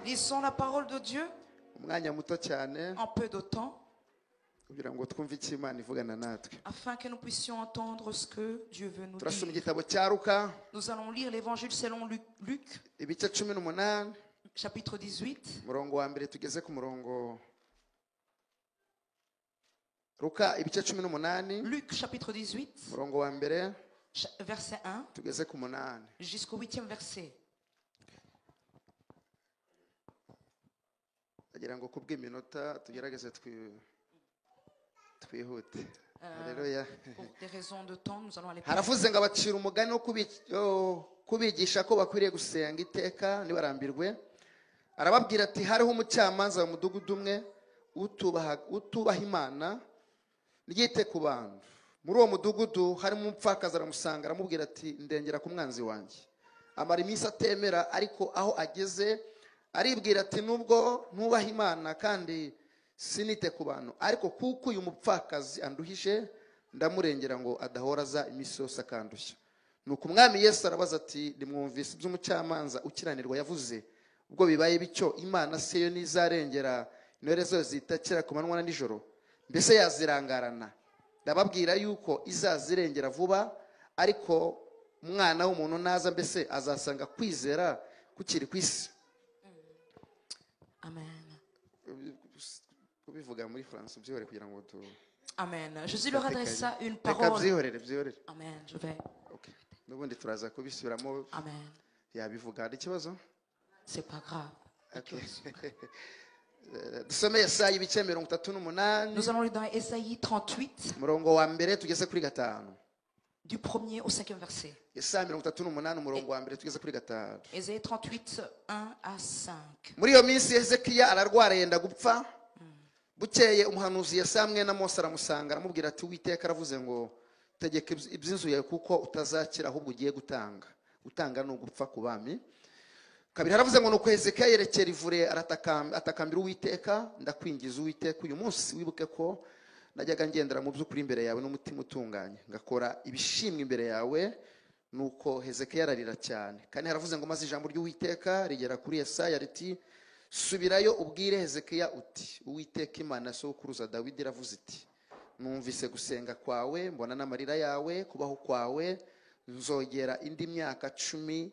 Lisons la parole de Dieu en peu de temps afin que nous puissions entendre ce que Dieu veut nous dire. Nous allons lire l'évangile selon Luc, chapitre 18. Luc chapitre 18, verset 1 jusqu'au 8e verset. Pour des raisons de temps, nous allons aller plus vite. Arababwira ati hariho umucamanza mu mudugudu umwe utubaha Imana ryite ku bantu. Muri uwo mudugudu harimo umupfakazi aramusanga aramubwira ati ndengera ku mwanzi wanjye. Amara iminsi atemera, ariko aho ageze aribwira ati nubwo ntubaha Imana kandi sinite ku bantu, ariko kuko uyu mupfakazi anduhije ndamurengera ngo adahora aza iminsi yose akandushya. Nuko umwami Yesu arabaza ati ndimwumvise iby'umucamanza ukiranirwa yavuze. Ubwo bibaye bityo Imana se yo nizarengera intore zose zitakira ku manywa na nijoro? Mbese yazirangarana? Ndababwira yuko izazirengera vuba, ariko umwana w'umuntu naza mbese azasanga kwizera kukiri ku isi. Amen. Kubivuga muri France byore kugira ngo tu. Amen. Jésus leur adressa une parole. Amen. Je vais. Okay. Nubundi turaza kubisubiramo. Amen. Yabivuga ari kibazo? C'est pas grave. Okay. Nous allons lire dans Ésaïe 38, du 1er au 5e verset. Ésaïe 38, 1 à 5. Muri iyo minsi Hezekiya ararwara yenda gupfa. Bukeye umuhanuzi Yesamwe na Mose aramusanga aramubwira ati Uwiteka aravuze ngo tegeka iby'inzu yawe kuko utazakira ahubwo ugiye gutanga no gupfa ku bami. Kabiri haravuze ngo nuko Hezekiya yerekera ivure atakambira Uwiteka, ndakwingiza Uwiteka uyu munsi wibuke ko najyaga ngendera mu by'ukuri imbere yawe n'umutima utunganye ngakora ibishimwe imbere yawe. Nuko Hezekiya ararira cyane, kandi haravuze ngo maze ijambo ry'Uwiteka rigera kuri Yesaya riti subirayo ubwire Hezekiya uti Uwiteka Imana sokuruza Dawidi iravuze iti numvise gusenga kwawe mbona n'amarira yawe kubaho kwawe nzogera indi myaka 15.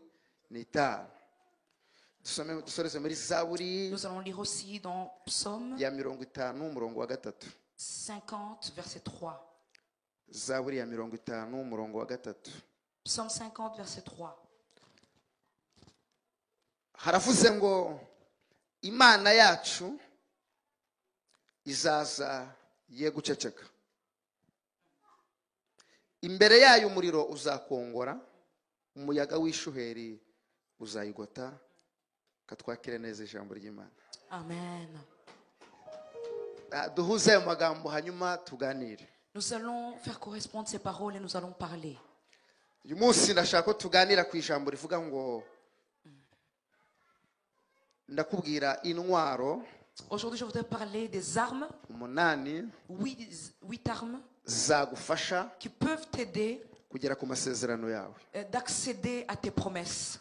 Nous allons lire aussi dans Psaume 50, verset 3. Psaume 50, verset 3. Haravuze ngo Imana yacu izaza ye guceceka, imbere yayo umuriro uzakongora, umuyaga w'ishuheri uzayigota. Katwakire neza ijambo ry'Imana. Amen. Duhuze ayo magambo hanyuma tuganire. Nous allons faire correspondre ces paroles et nous allons parler. Uyu munsi ndashaka ko tuganira ku ijambo rivuga ngo ndakubwira intwaro. Aujourd'hui je voudrais parler des armes. 8 armes zagufasha qui peuvent t'aider kugera ku masezerano yawe, d'accéder à tes promesses.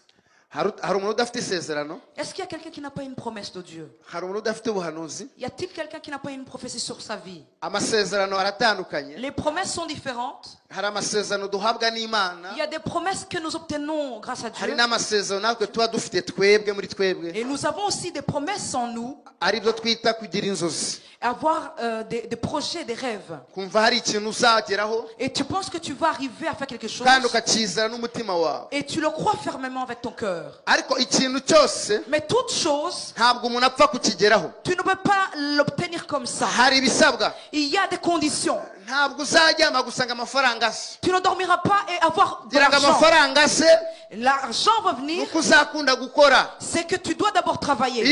Est-ce qu'il y a quelqu'un qui n'a pas une promesse de Dieu? Y a-t-il quelqu'un qui n'a pas une prophétie sur sa vie? Les promesses sont différentes. Il y a des promesses que nous obtenons grâce à Dieu. Et nous avons aussi des promesses en nous. Avoir des projets, des rêves. Et tu penses que tu vas arriver à faire quelque chose. Et tu le crois fermement avec ton cœur. Mais toute chose, tu ne peux pas l'obtenir comme ça. Il y a des conditions. Tu ne dormiras pas et avoir de l'argent. L'argent va venir. C'est que tu dois d'abord travailler.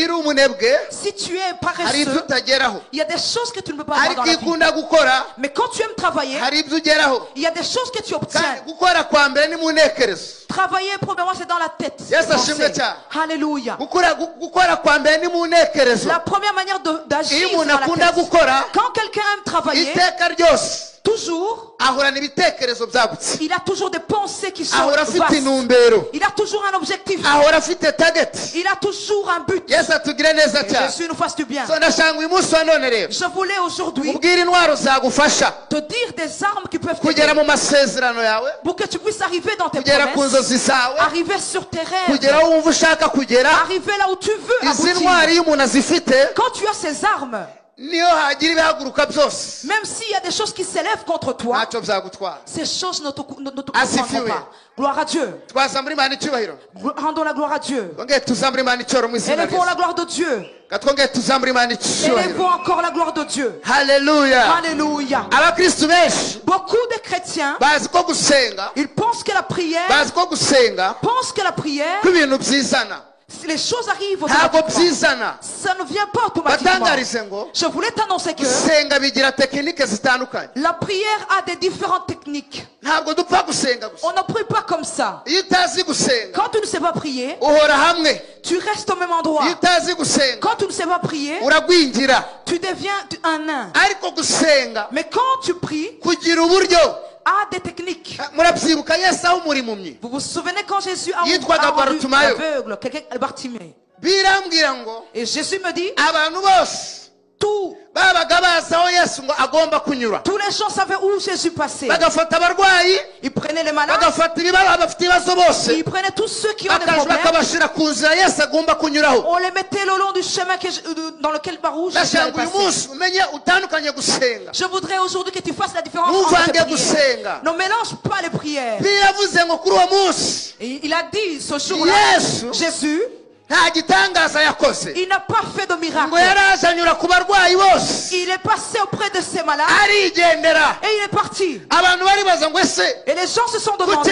Si tu es paresseux, il y a des choses que tu ne peux pas avoir dans la vie. Mais quand tu aimes travailler, il y a des choses que tu obtiens. Travailler, premièrement, c'est dans la tête. Alléluia. La première manière d'agir, c'est dans la tête. Quand quelqu'un aime travailler, toujours, il a toujours des pensées qui sont vastes. Il a toujours un objectif. Il a toujours un but. Et Jésus nous fasse du bien. Je voulais aujourd'hui te dire des armes qui peuvent t'aider pour que tu puisses arriver dans tes promesses, arriver sur tes rêves, arriver là où tu veux aboutir. Quand tu as ces armes, même s'il y a des choses qui s'élèvent contre toi, ces choses ne te comprendront pas. Gloire à Dieu. Rendons la gloire à Dieu. Élevons la gloire de Dieu. Élevons encore la gloire de Dieu. Alléluia. Alléluia. Beaucoup de chrétiens, ils pensent que la prière, les choses arrivent automatiquement. Ça ne vient pas automatiquement. Je voulais t'annoncer que la prière a des différentes techniques. On ne prie pas comme ça. Quand tu ne sais pas prier, tu restes au même endroit. Quand tu ne sais pas prier, tu deviens un nain. Mais quand tu pries, a des techniques. Vous vous souvenez quand Jésus a rendu aveugle, quelqu'un Bartimée. Et Jésus me dit, tous les gens savaient où Jésus passait. Ils prenaient les malades. Ils prenaient tous ceux qui ont des problèmes. On les mettait le long du chemin dans lequel Jésus allait passer. Je voudrais aujourd'hui que tu fasses la différence entre les prières. Ne mélange pas les prières. Et il a dit ce jour-là, Jésus, il n'a pas fait de miracle. Il est passé auprès de ces malades et il est parti. Et les gens se sont demandé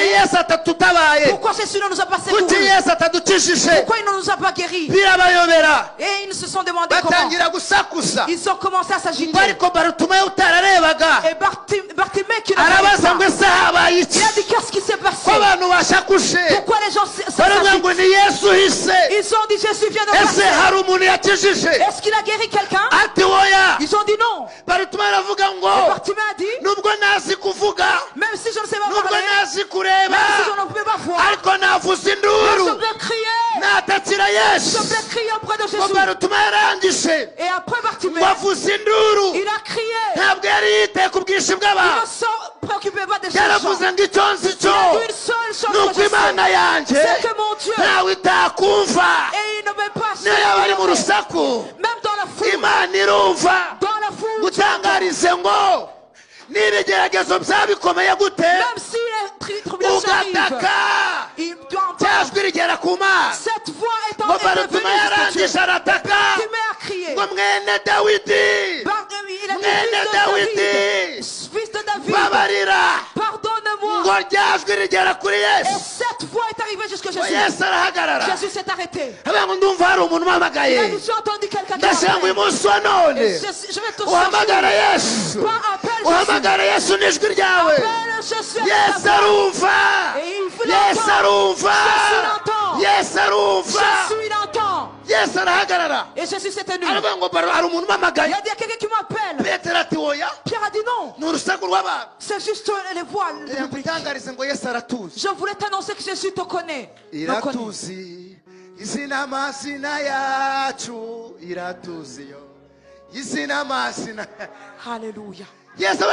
pourquoi Jésus ne nous a pas secourus, pourquoi il ne nous a pas guéris. Et ils se sont demandé comment. Ils ont commencé à s'agiter. Et Bartimée qui n'avait pas, il a dit qu'est-ce qui s'est passé, pourquoi les gens s'agitent. Ils ont dit Jésus vient de passer. Est-ce qu'il a guéri quelqu'un? Ils ont dit non. Et Bartimée a dit, même si je ne sais pas parler, même si je ne peux pas voir, je peux crier. Je peux crier auprès de Jésus. Et après Bartimée, il a crié. Il ne s'est préoccupé pas des gens. Il a dit une seule chose que je sais, c'est que mon Dieu, et il ne veut pas se même dans la foule. Dans la foule. Même si les tribulations arrivent, il doit entendre. Cette voix est en train de venir jusqu'à Dieu. Bartimée a crié. Il a dit fils de David, pardonne-moi. Et cette voix est arrivée jusqu'à Jésus. Jésus s'est arrêté. Il a dit, j'ai entendu quelqu'un qui m'appelle. Je vais te chercher. Appelle Jésus. Appelle Jésus. Et il voulait entendre. Jésus l'entend. Et Jésus s'est tenu. Il y a quelqu'un qui m'appelle. Pierre a dit non. C'est juste les voix. Je voulais t'annoncer que Jésus te connaît. Alléluia. Jésus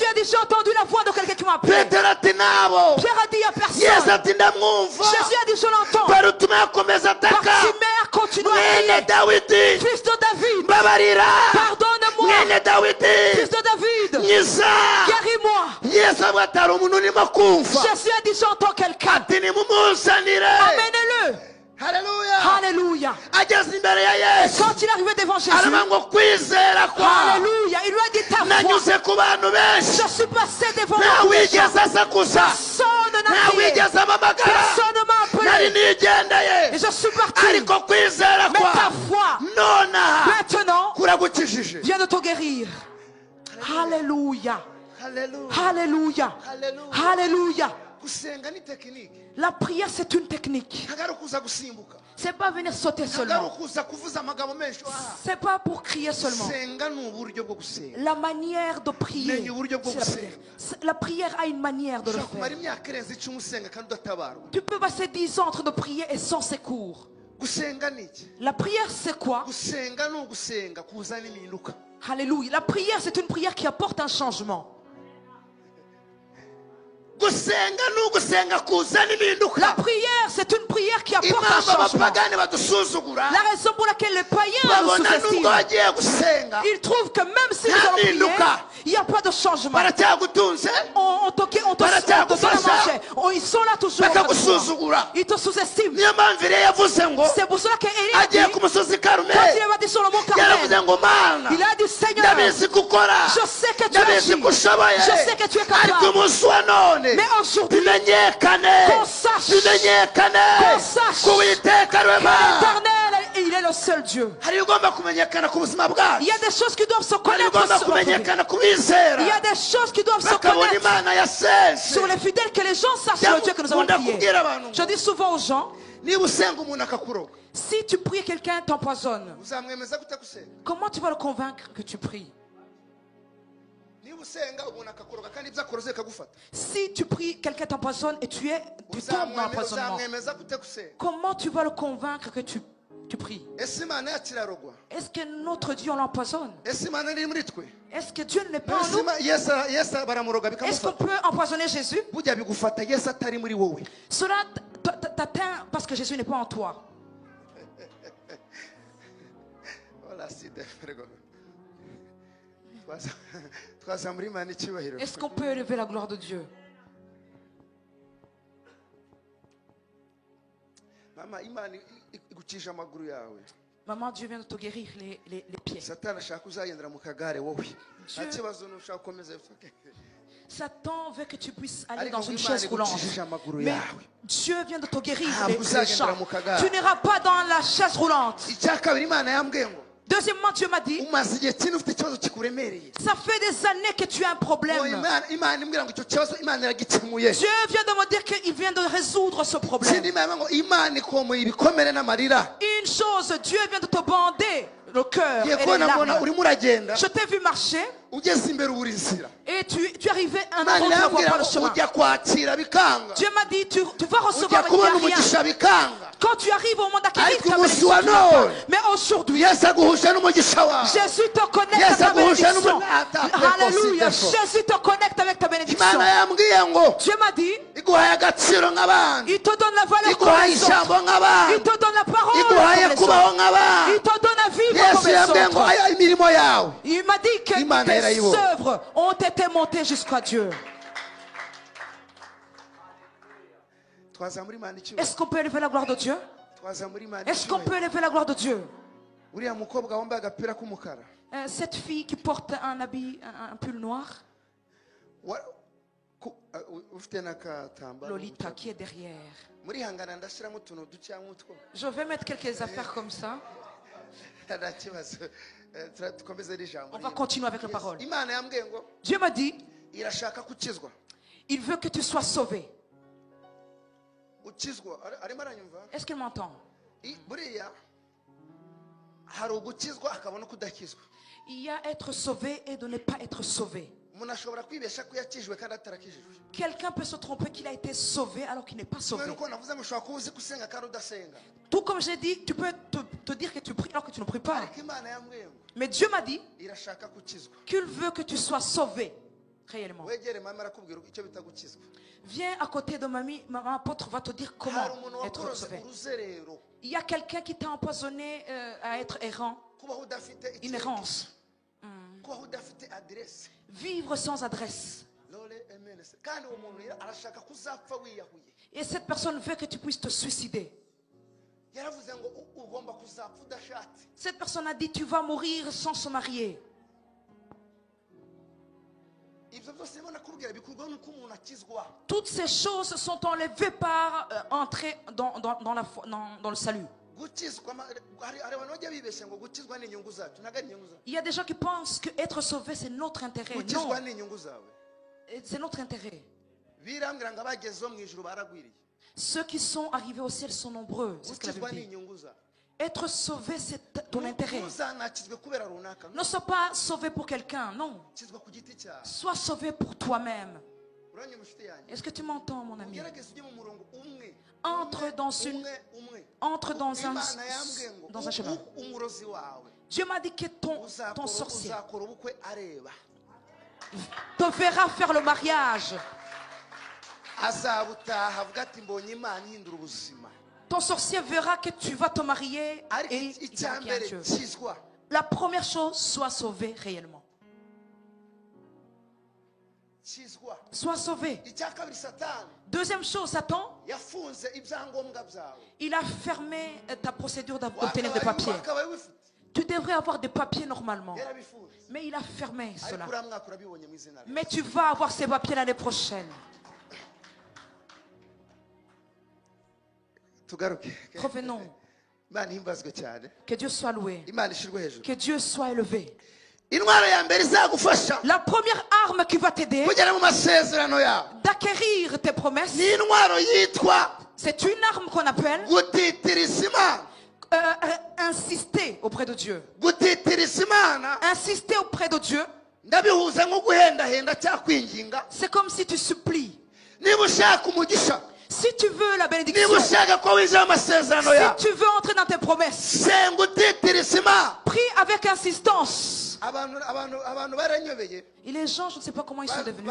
a dit j'ai entendu la voix de quelqu'un qui m'appelle. Pierre a dit il n'y a personne. Jésus a dit je l'entends. Bartimée a continué à crier. Fils de David, pardonne-moi. Fils de David, guéris-moi. Jésus a dit j'entends quelqu'un. Amenez-le. Alléluia. Alléluia. Et quand il est arrivé devant Jésus, alléluia, il lui a dit ta foi. Je suis passé devant lui. Personne n'a crié. Personne ne m'a appelé. Et je suis parti. Mais ta foi maintenant vient de te guérir. Alléluia. Alléluia. Alléluia. La prière, c'est une technique. C'est pas venir sauter seulement. C'est pas pour crier seulement. La manière de prier, c'est la prière a une manière de le faire. Tu peux passer 10 ans en train de prier et sans secours. La prière, c'est quoi? Alléluia. La prière, c'est une prière qui apporte un changement. La prière, c'est une prière qui apporte un changement. La raison pour laquelle les païens nous sous-estiment, ils trouvent que même si nous allons prier, il n'y a pas de changement. On te donne à manger. Ils sont là toujours. Ils te sous-estiment. C'est pour cela qu'Élie a dit, quand il va dire sur le mont Carmel, il a dit, Seigneur, je sais que tu agis, je sais que tu es capable. Mais aujourd'hui, qu'on sache que l'Éternel, il est le seul Dieu. Il y a des choses qui doivent se connaître sur notre vie. Il y a des choses qui doivent se connaître sur les fidèles, que les gens sachent le Dieu que nous avons prié. Je dis souvent aux gens, si tu pries quelqu'un t'empoisonne, comment tu vas le convaincre que tu pries? Si tu pries, quelqu'un t'empoisonne et tu tombes dans l'empoisonnement, comment tu vas le convaincre que tu pries? Est-ce que notre Dieu on l'empoisonne? Est-ce que Dieu n'est pas en nous? Est-ce qu'on peut empoisonner Jésus? Cela t'atteint parce que Jésus n'est pas en toi. Est-ce qu'on peut élever la gloire de Dieu? Maman, Dieu vient de te guérir les pieds. Satan veut que tu puisses aller dans une chaise roulante. Mais Dieu vient de te guérir les jambes. Tu n'iras pas dans la chaise roulante. Deuxièmement, Dieu m'a dit, ça fait des années que tu as un problème. Dieu vient de me dire qu'il vient de résoudre ce problème. Une chose, Dieu vient de te bander le cœur et les larmes. Je t'ai vu marcher et tu arrivais à un endroit où tu ne vois pas le chemin. Dieu m'a dit, tu vas recevoir rien. Quand tu arrives au monde d'acquérir, tu as bénédiction. Mais aujourd'hui, Jésus te connecte à ta bénédiction. Alléluia. Jésus te connecte avec ta bénédiction. Dieu m'a dit, il te donne la valeur comme les autres. Il te donne la parole comme les autres. Il te donne à vivre comme les autres. Il m'a dit que tes œuvres ont été montées jusqu'à Dieu. Est-ce qu'on peut élever la gloire de Dieu? Est-ce qu'on peut élever la gloire de Dieu? Cette fille qui porte un habit, un pull noir, Lolita qui est derrière. Je vais mettre quelques affaires comme ça. On va continuer avec la parole. Dieu m'a dit, il veut que tu sois sauvé. Est-ce qu'elle m'entend? Il y a être sauvé et de ne pas être sauvé. Quelqu'un peut se tromper qu'il a été sauvé alors qu'il n'est pas sauvé. Tout comme j'ai dit, tu peux te dire que tu pries alors que tu ne pries pas. Mais Dieu m'a dit qu'il veut que tu sois sauvé réellement. Viens à côté de mamie, maman apôtre va te dire comment être sauvé. Il y a quelqu'un qui t'a empoisonné à être errant, une errance. Vivre sans adresse. Et cette personne veut que tu puisses te suicider. Cette personne a dit tu vas mourir sans se marier. Toutes ces choses sont enlevées par entrer dans le salut. Il y a des gens qui pensent que être sauvé c'est notre intérêt. Non, c'est notre intérêt. Ceux qui sont arrivés au ciel sont nombreux. C'est ce que la Bible dit. Être sauvé, c'est ton intérêt. Ne sois pas sauvé pour quelqu'un, non. Sois sauvé pour toi-même. Est-ce que tu m'entends, mon ami? Entre dans un chemin. Dieu m'a dit que ton sorcier te verra faire le mariage. Ton sorcier verra que tu vas te marier et il dira qu'il y a Dieu. La première chose, sois sauvé réellement. Sois sauvé. Deuxième chose, Satan, il a fermé ta procédure d'obtenir des papiers. Tu devrais avoir des papiers normalement. Mais il a fermé cela. Mais tu vas avoir ces papiers l'année prochaine. Revenons. Que Dieu soit loué. Que Dieu soit élevé. La première arme qui va t'aider d'acquérir tes promesses, c'est une arme qu'on appelle insister auprès de Dieu. Insister auprès de Dieu, c'est comme si tu supplies. Si tu veux la bénédiction, si tu veux entrer dans tes promesses, prie avec insistance. Et les gens, je ne sais pas comment ils sont devenus.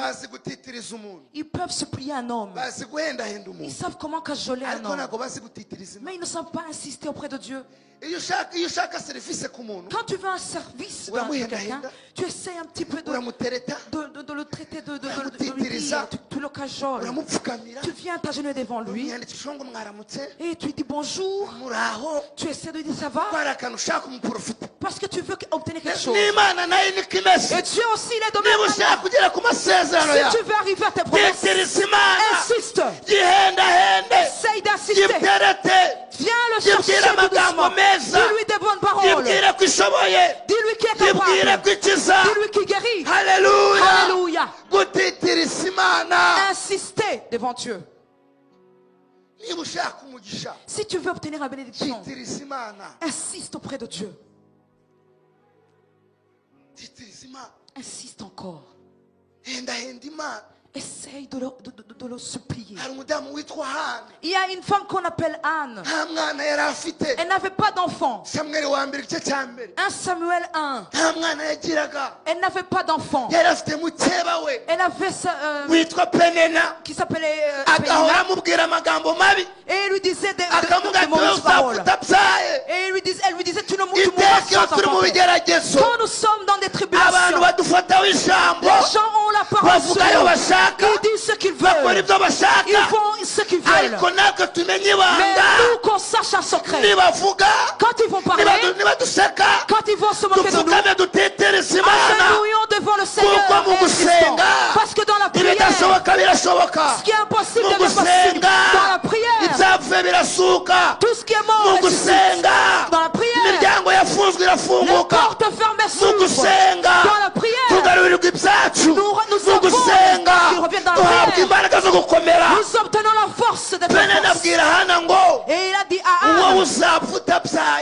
Ils peuvent supplier un homme. Ils savent comment cajoler un homme. Mais ils ne savent pas insister auprès de Dieu. Quand tu veux un service de quelqu'un, tu essaies un petit peu de le traiter, de lui dire, tu le cajoles. Tu viens t'agenouiller devant lui et tu lui dis bonjour. Tu essaies de lui dire ça va, parce que tu veux obtenir quelque chose. Et Dieu aussi, il est de même manière. Si tu veux arriver à tes promesses, insiste. Essaye d'insister. Viens le chercher doucement. Dis-lui des bonnes paroles. Dis-lui qui est capable. Dis-lui qui guérit. Alléluia. Insister devant Dieu. Si tu veux obtenir la bénédiction, insiste auprès de Dieu. Insiste encore. Essaye de le supplier. Il y a une femme qu'on appelle Anne. Elle n'avait pas d'enfant. 1 Samuel 1. Elle n'avait pas d'enfant. Elle avait qui s'appelait et il lui disait de mauvaises paroles. Et elle lui disait tu mourras sans enfant. Quand nous sommes dans des tribulations, les gens ont la parole sur nous. Ils disent ce qu'ils veulent. Ils font ce qu'ils veulent. Mais nous qu'on sache un secret. Quand ils vont parler, quand ils vont se moquer de nous, agenouillons devant le Seigneur. Parce que dans la prière, ce qui est impossible devient possible. Dans la prière, tout ce qui est mort ressuscite. Dans la prière, les portes fermées s'ouvrent. Dans la prière, nous sommes qui reviennent dans la prière. Nous obtenons la force de force. Et il a dit à Anne,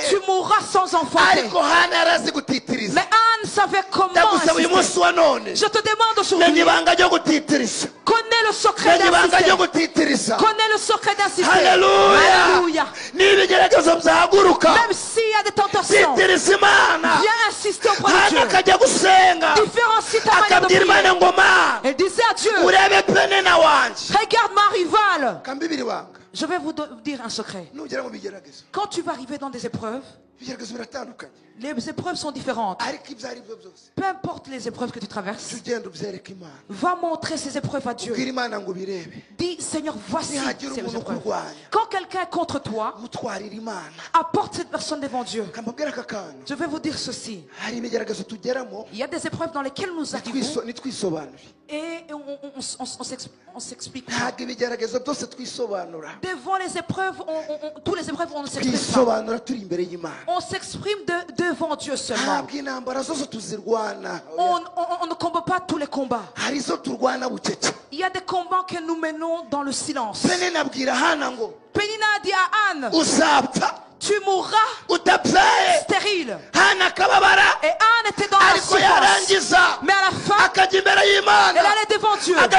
tu mourras sans enfanter. Mais Anne savait comment insister. Je te demande aujourd'hui, connais le secret d'insister. Connais le secret d'insister. Alléluia. Même s'il y a des tentations, viens insister auprès de Dieu. Différencie ta manière de prier. Elle disait à Dieu, regarde ma rivale. Je vais vous dire un secret. Quand tu vas arriver dans des épreuves, les épreuves sont différentes. Peu importe les épreuves que tu traverses, va montrer ces épreuves à Dieu. Dis, Seigneur, voici ces épreuves. Quand quelqu'un est contre toi, apporte cette personne devant Dieu. Je vais vous dire ceci. Il y a des épreuves dans lesquelles nous vous. Et on s'explique. Devant les épreuves, toutes les épreuves, on ne s'exprime pas. On s'exprime devant Dieu seulement. On ne combat pas tous les combats. Il y a des combats que nous menons dans le silence. Pénina a dit à Anne, tu mourras stérile. Et Anne était dans la souffrance. Mais à la fin, elle allait devant Dieu. Elle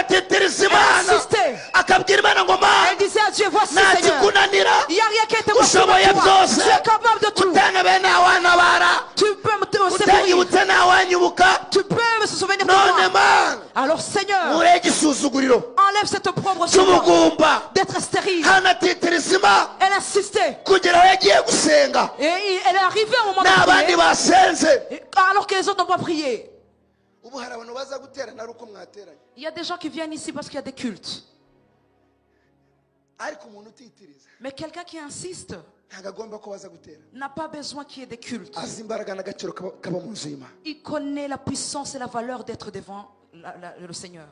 insistait. Elle disait à Dieu, voici Seigneur, il n'y a rien qui est impossible pour toi. Tu es capable de tout. Tu peux me secourir. Tu peux me souvenir de moi. Alors Seigneur, enlève cette pauvre souffrance d'être stérile. Elle insistait. Et elle est arrivée au moment de prier, alors que les autres n'ont pas prié. Il y a des gens qui viennent ici parce qu'il y a des cultes. Mais quelqu'un qui insiste n'a pas besoin qu'il y ait des cultes. Il connaît la puissance et la valeur d'être devant le Seigneur.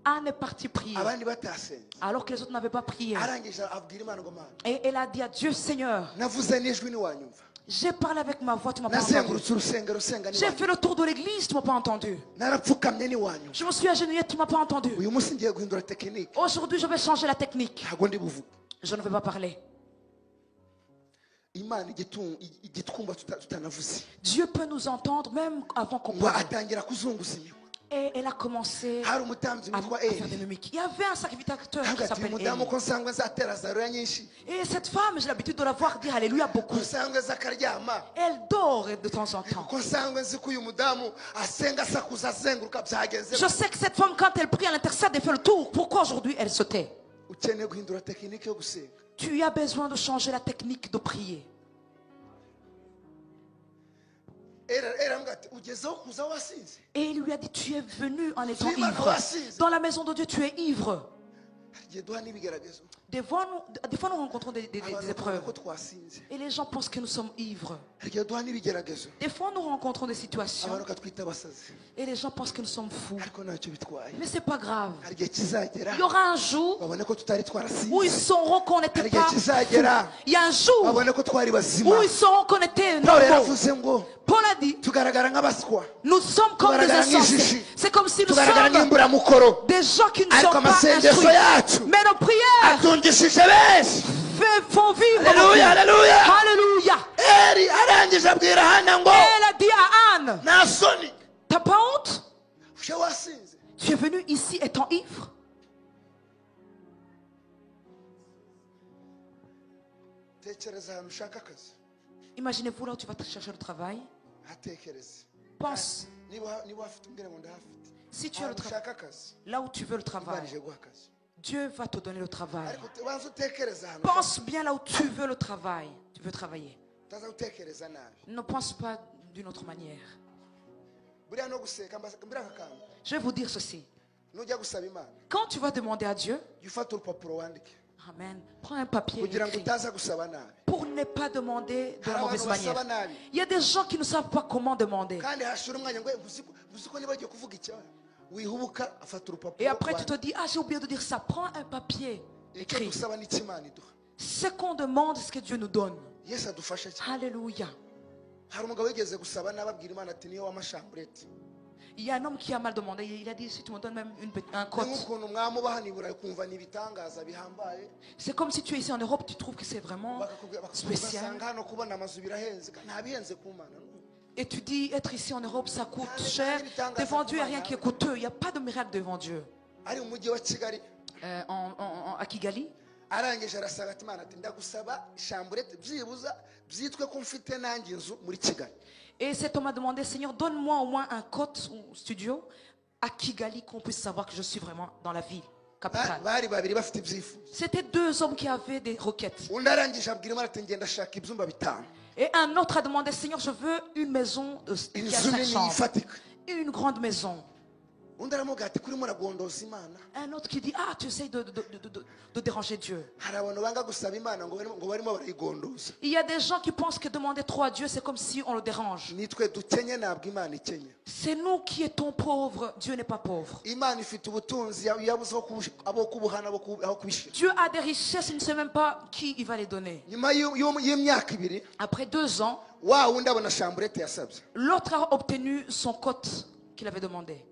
Anne est partie prier alors que les autres n'avaient pas prié. Et elle a dit à Dieu, Seigneur, j'ai parlé avec ma voix, tu m'as pas entendu. J'ai fait le tour de l'église, tu m'as pas entendu. Je me suis agenouillé, tu m'as pas entendu. Aujourd'hui, je vais changer la technique. Je ne vais pas parler. Dieu peut nous entendre même avant qu'on parle. Et elle a commencé à faire des mimiques. Il y avait un sacrificateur qui s'appelle Eli. Et cette femme, j'ai l'habitude de la voir dire Alléluia beaucoup. Elle dort de temps en temps. Je sais que cette femme, quand elle prie, elle intercède, elle fait le tour. Pourquoi aujourd'hui elle se tait? Tu as besoin de changer la technique de prier. Et il lui a dit, tu es venu en étant ivre. Dans la maison de Dieu, tu es ivre. Des fois, nous rencontrons des épreuves. Et les gens pensent que nous sommes ivres. Des fois, nous rencontrons des situations. Et les gens pensent que nous sommes fous. Mais ce n'est pas grave. Il y aura un jour où ils sauront qu'on n'était pas fous. Il y a un jour où ils sauront qu'on était normaux. Paul a dit, nous sommes comme des insensés. C'est comme si nous sommes des gens qui ne sont pas instruits. Mais nos prières font vivre. Alléluia, alléluia. Alléluia. Elle a dit à Anne, t'as pas honte? Tu es venu ici étant ivre? Imaginez-vous là où tu vas chercher le travail. Pense. Si tu as le travail, là où tu veux le travail, Dieu va te donner le travail. Pense bien là où tu veux le travail. Tu veux travailler. Ne pense pas d'une autre manière. Je vais vous dire ceci. Quand tu vas demander à Dieu, amen, prends un papier et écris, pour ne pas demander de la mauvaise manière. Il y a des gens qui ne savent pas comment demander. Et après tu te dis, ah, j'ai oublié de dire ça. Prends un papier, écris. Ce qu'on demande, ce que Dieu nous donne. Alléluia. Il y a un homme qui a mal demandé. Il a dit, si tu me donnes même un code. C'est comme si tu es ici en Europe, tu trouves que c'est vraiment spécial. Et tu dis, être ici en Europe, ça coûte cher. Devant Dieu, il n'y a rien qui est coûteux. Il n'y a pas de miracle devant Dieu. À Kigali, et cet homme a demandé, Seigneur, donne-moi au moins un code ou studio à Kigali, qu'on puisse savoir que je suis vraiment dans la ville capitale. C'était deux hommes qui avaient des requêtes. Et un autre a demandé, Seigneur, je veux une maison qui a 5 chambres. Une grande maison. Un autre qui dit, ah, tu essayes de déranger Dieu. Il y a des gens qui pensent que demander trop à Dieu, c'est comme si on le dérange. C'est nous qui étions pauvres, Dieu n'est pas pauvre. Dieu a des richesses, il ne sait même pas qui il va les donner. Après 2 ans, l'autre a obtenu son cote qu'il avait demandé.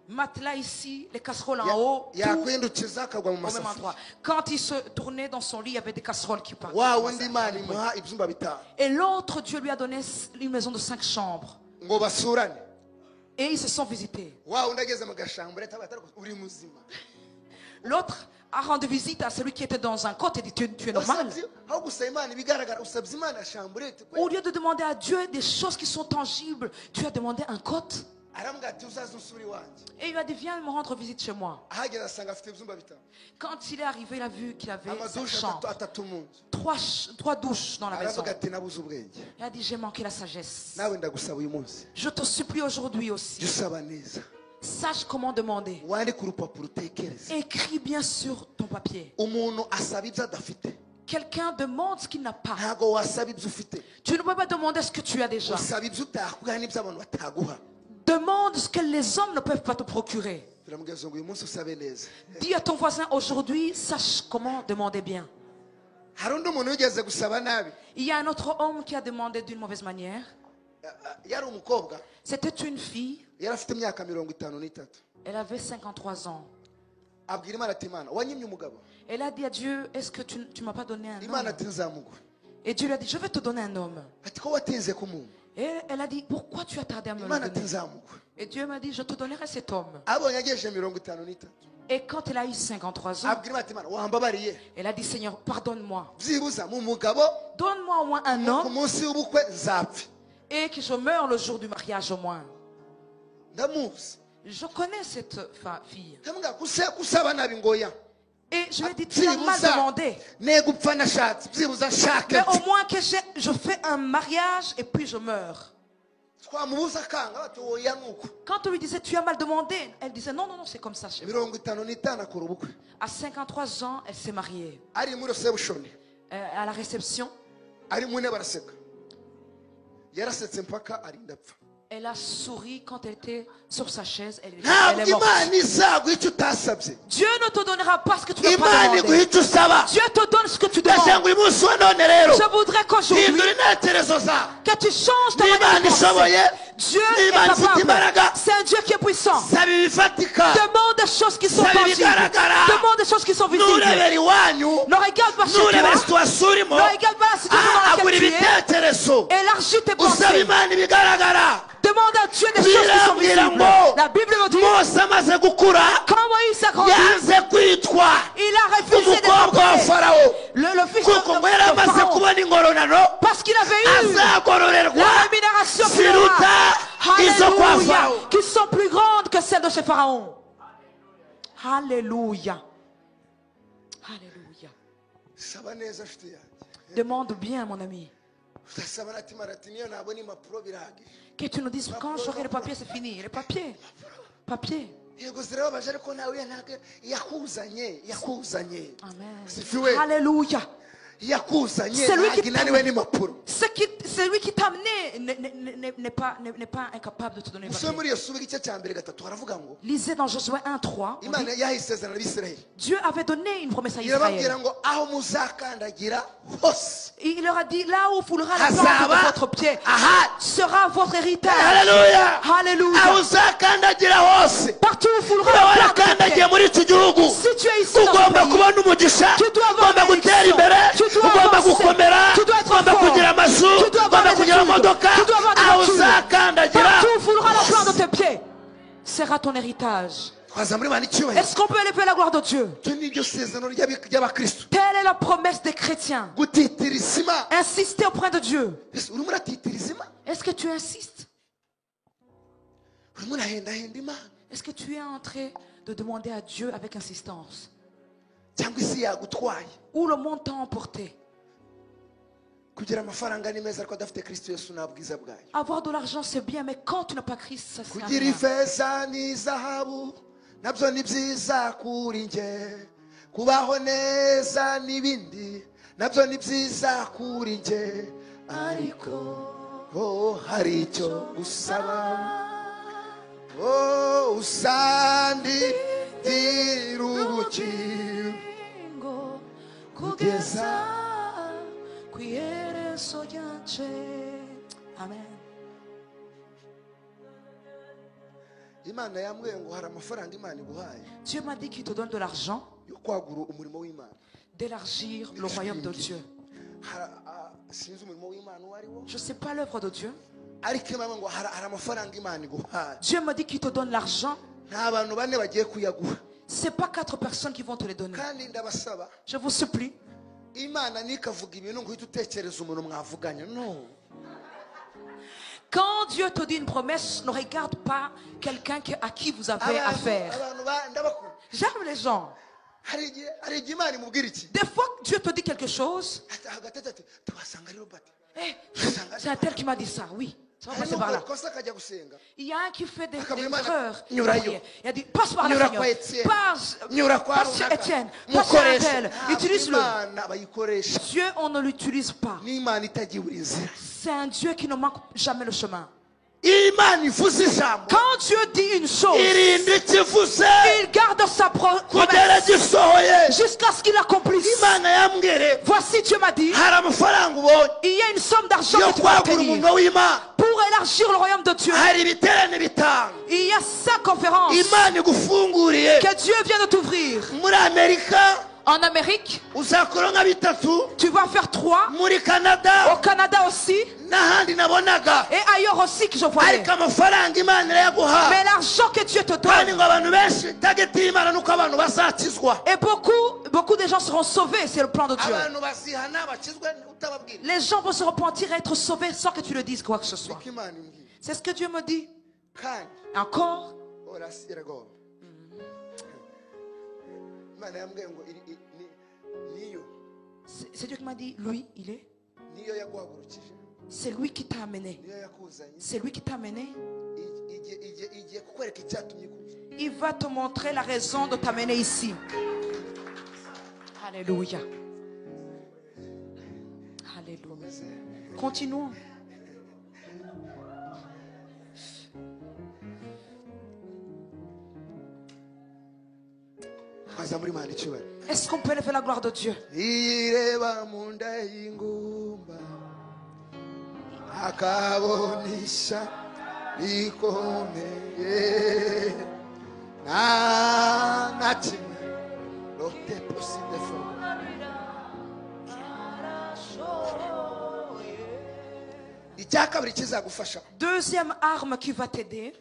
Matelas ici, les casseroles en haut, tout au même endroit. Quand il se tournait dans son lit, il y avait des casseroles qui partaient. Et l'autre, Dieu lui a donné une maison de 5 chambres. Et ils se sont visités. L'autre a rendu visite à celui qui était dans un côte et dit, tu es normal. Au lieu de demander à Dieu des choses qui sont tangibles, tu as demandé un côte. Et il lui a dit, viens me rendre visite chez moi. Quand il est arrivé, il a vu qu'il avait 5 chambres, 3 douches dans la maison. Il a dit, j'ai manqué la sagesse. Je te supplie aujourd'hui aussi. Sache comment demander. Écris bien sur ton papier. Quelqu'un demande ce qu'il n'a pas. Tu ne peux pas demander ce que tu as déjà. Demande ce que les hommes ne peuvent pas te procurer. Dis à ton voisin aujourd'hui, sache comment demander bien. Il y a un autre homme qui a demandé d'une mauvaise manière. C'était une fille. Elle avait 53 ans. Elle a dit à Dieu, est-ce que tu ne m'as pas donné un homme? Et Dieu lui a dit, je vais te donner un homme. Et elle a dit, pourquoi tu as tardé à me le donner? Et Dieu m'a dit, je te donnerai cet homme. Et quand elle a eu 53 ans, elle a dit, Seigneur, pardonne-moi. Donne-moi au moins un homme et que je meure le jour du mariage au moins. Je connais cette fille. Et je lui ai dit, tu as mal demandé. Mais au moins que je fais un mariage et puis je meurs. Quand on lui disait, tu as mal demandé, elle disait, non, non, non, c'est comme ça chez moi. À 53 ans, elle s'est mariée. À la réception, elle a souri quand elle était sur sa chaise. Elle est morte. Dieu ne te donnera pas ce que tu n'as pas demandé. Dieu te donne ce que tu demandes. Je voudrais qu'aujourd'hui, que tu changes ta manière de penser. Dieu est capable. C'est un Dieu qui est puissant. Demande des choses qui sont tangibles. Demande des choses qui sont visibles. Ne regarde pas chez toi. Ne regarde pas la situation dans laquelle tu es. Élargis tes pensées. Demande à Dieu des choses qui sont visibles. La Bible me dit, quand Moïse a grandi, il a refusé d'être le fils de Pharaon, parce qu'il avait eu la rémunération qui sont plus grandes que celles de chez Pharaon. Alléluia. Alléluia. Demande bien, mon ami. Que tu nous dises, quand j'aurai le papier, c'est fini. Le papier. Papier. Amen. Alléluia. Celui qui t'a amené n'est pas incapable de te donner le papier. Lisez dans Josué 1:3. Dieu avait donné une promesse à Israël. Il leur a dit, là où foulera la plante de votre pied sera votre héritage. Alléluia. Alléluia. Partout où foulera la plante de votre pied. Si tu es ici dans ce pays, tu dois avoir une bénédiction. Tu dois avoir tu dois être fort. Tu dois avoir des études. Tu dois avoir des voitures. Partout où foulera la plante de tes pieds sera ton héritage. Est-ce qu'on peut élever la gloire de Dieu? Telle est la promesse des chrétiens. Insister auprès de Dieu. Est-ce que tu insistes? Est-ce que tu es en train de demander à Dieu avec insistance? Où le monde t'a emporté? Avoir de l'argent c'est bien, mais quand tu n'as pas Christ, ça sert à kugira rien. ifeza n'izahabu nabyo ni byiza kuri nge, kubaho neza n'ibindi nabyo ni byiza kuri nge, ariko hari icyo gusaba, usandindira ubugingo kugeza ku iherezo ryanje. Amen. Imana yambwiye ngo hari amafaranga Imana iguhaye. Dieu m'a dit qu'il te donne de l'argent yo kwagura umurimo w'Imana, d'élargir le royaume de Dieu. Je ne sais pas l'œuvre de Dieu. Dieu me dit qu'il te donne l'argent. Ce n'est pas 4 personnes qui vont te les donner. Je vous supplie. Quand Dieu te dit une promesse, ne regarde pas quelqu'un à qui vous avez affaire. J'aime les gens. Des fois, Dieu te dit quelque chose. C'est un tel qui m'a dit ça, oui. Ça va passer par là. Il y a un qui fait des erreurs. Il a dit, passe par là, Seigneur. Passe sur Étienne. Passe sur un tel. Utilise-le. Dieu, on ne l'utilise pas. C'est un Dieu qui ne manque jamais le chemin. Quand Dieu dit une chose, il garde sa promesse jusqu'à ce qu'il accomplisse. Voici, Dieu m'a dit, il y a une somme d'argent que tu vas obtenir pour élargir le royaume de Dieu. Il y a 5 conférences que Dieu vient de t'ouvrir. En Amérique, tu vas faire 3. Au Canada aussi. Et ailleurs aussi que je voyais. Mais l'argent que Dieu te donne. Et beaucoup de gens seront sauvés, c'est le plan de Dieu. Les gens vont se repentir et être sauvés sans que tu le dises quoi que ce soit. C'est ce que Dieu me dit. Encore. C'est Dieu qui m'a dit, lui, il est. C'est lui qui t'a amené. C'est lui qui t'a amené. Il va te montrer la raison de t'amener ici. Alléluia. Alléluia. Continuons. Est-ce qu'on peut lever la gloire de Dieu? Deuxième arme qui va t'aider.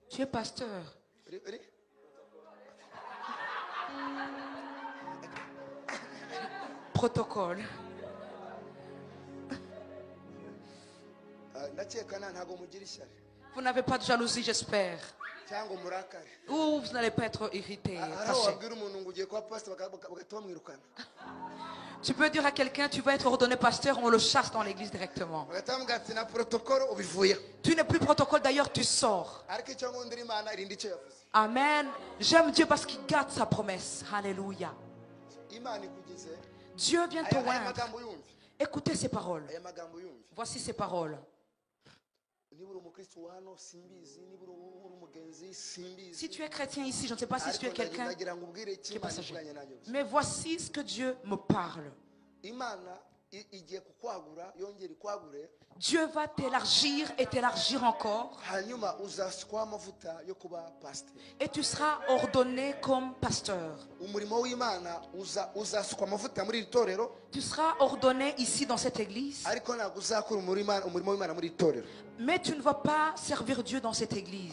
Tu es pasteur. Protocole. Vous n'avez pas de jalousie, j'espère. Ou vous n'allez pas être irrité. Tu peux dire à quelqu'un, tu vas être ordonné pasteur, on le chasse dans l'église directement. Tu n'es plus protocole, d'ailleurs tu sors. Amen. J'aime Dieu parce qu'il garde sa promesse. Alléluia. Dieu vient te oindre. Écoutez ces paroles. Voici ces paroles. Si tu es chrétien ici, je ne sais pas si tu es quelqu'un qui est passager. Mais voici ce que Dieu me parle. Dieu va t'élargir et t'élargir encore. Et tu seras ordonné comme pasteur. Tu seras ordonné ici dans cette église. Mais tu ne vas pas servir Dieu dans cette église.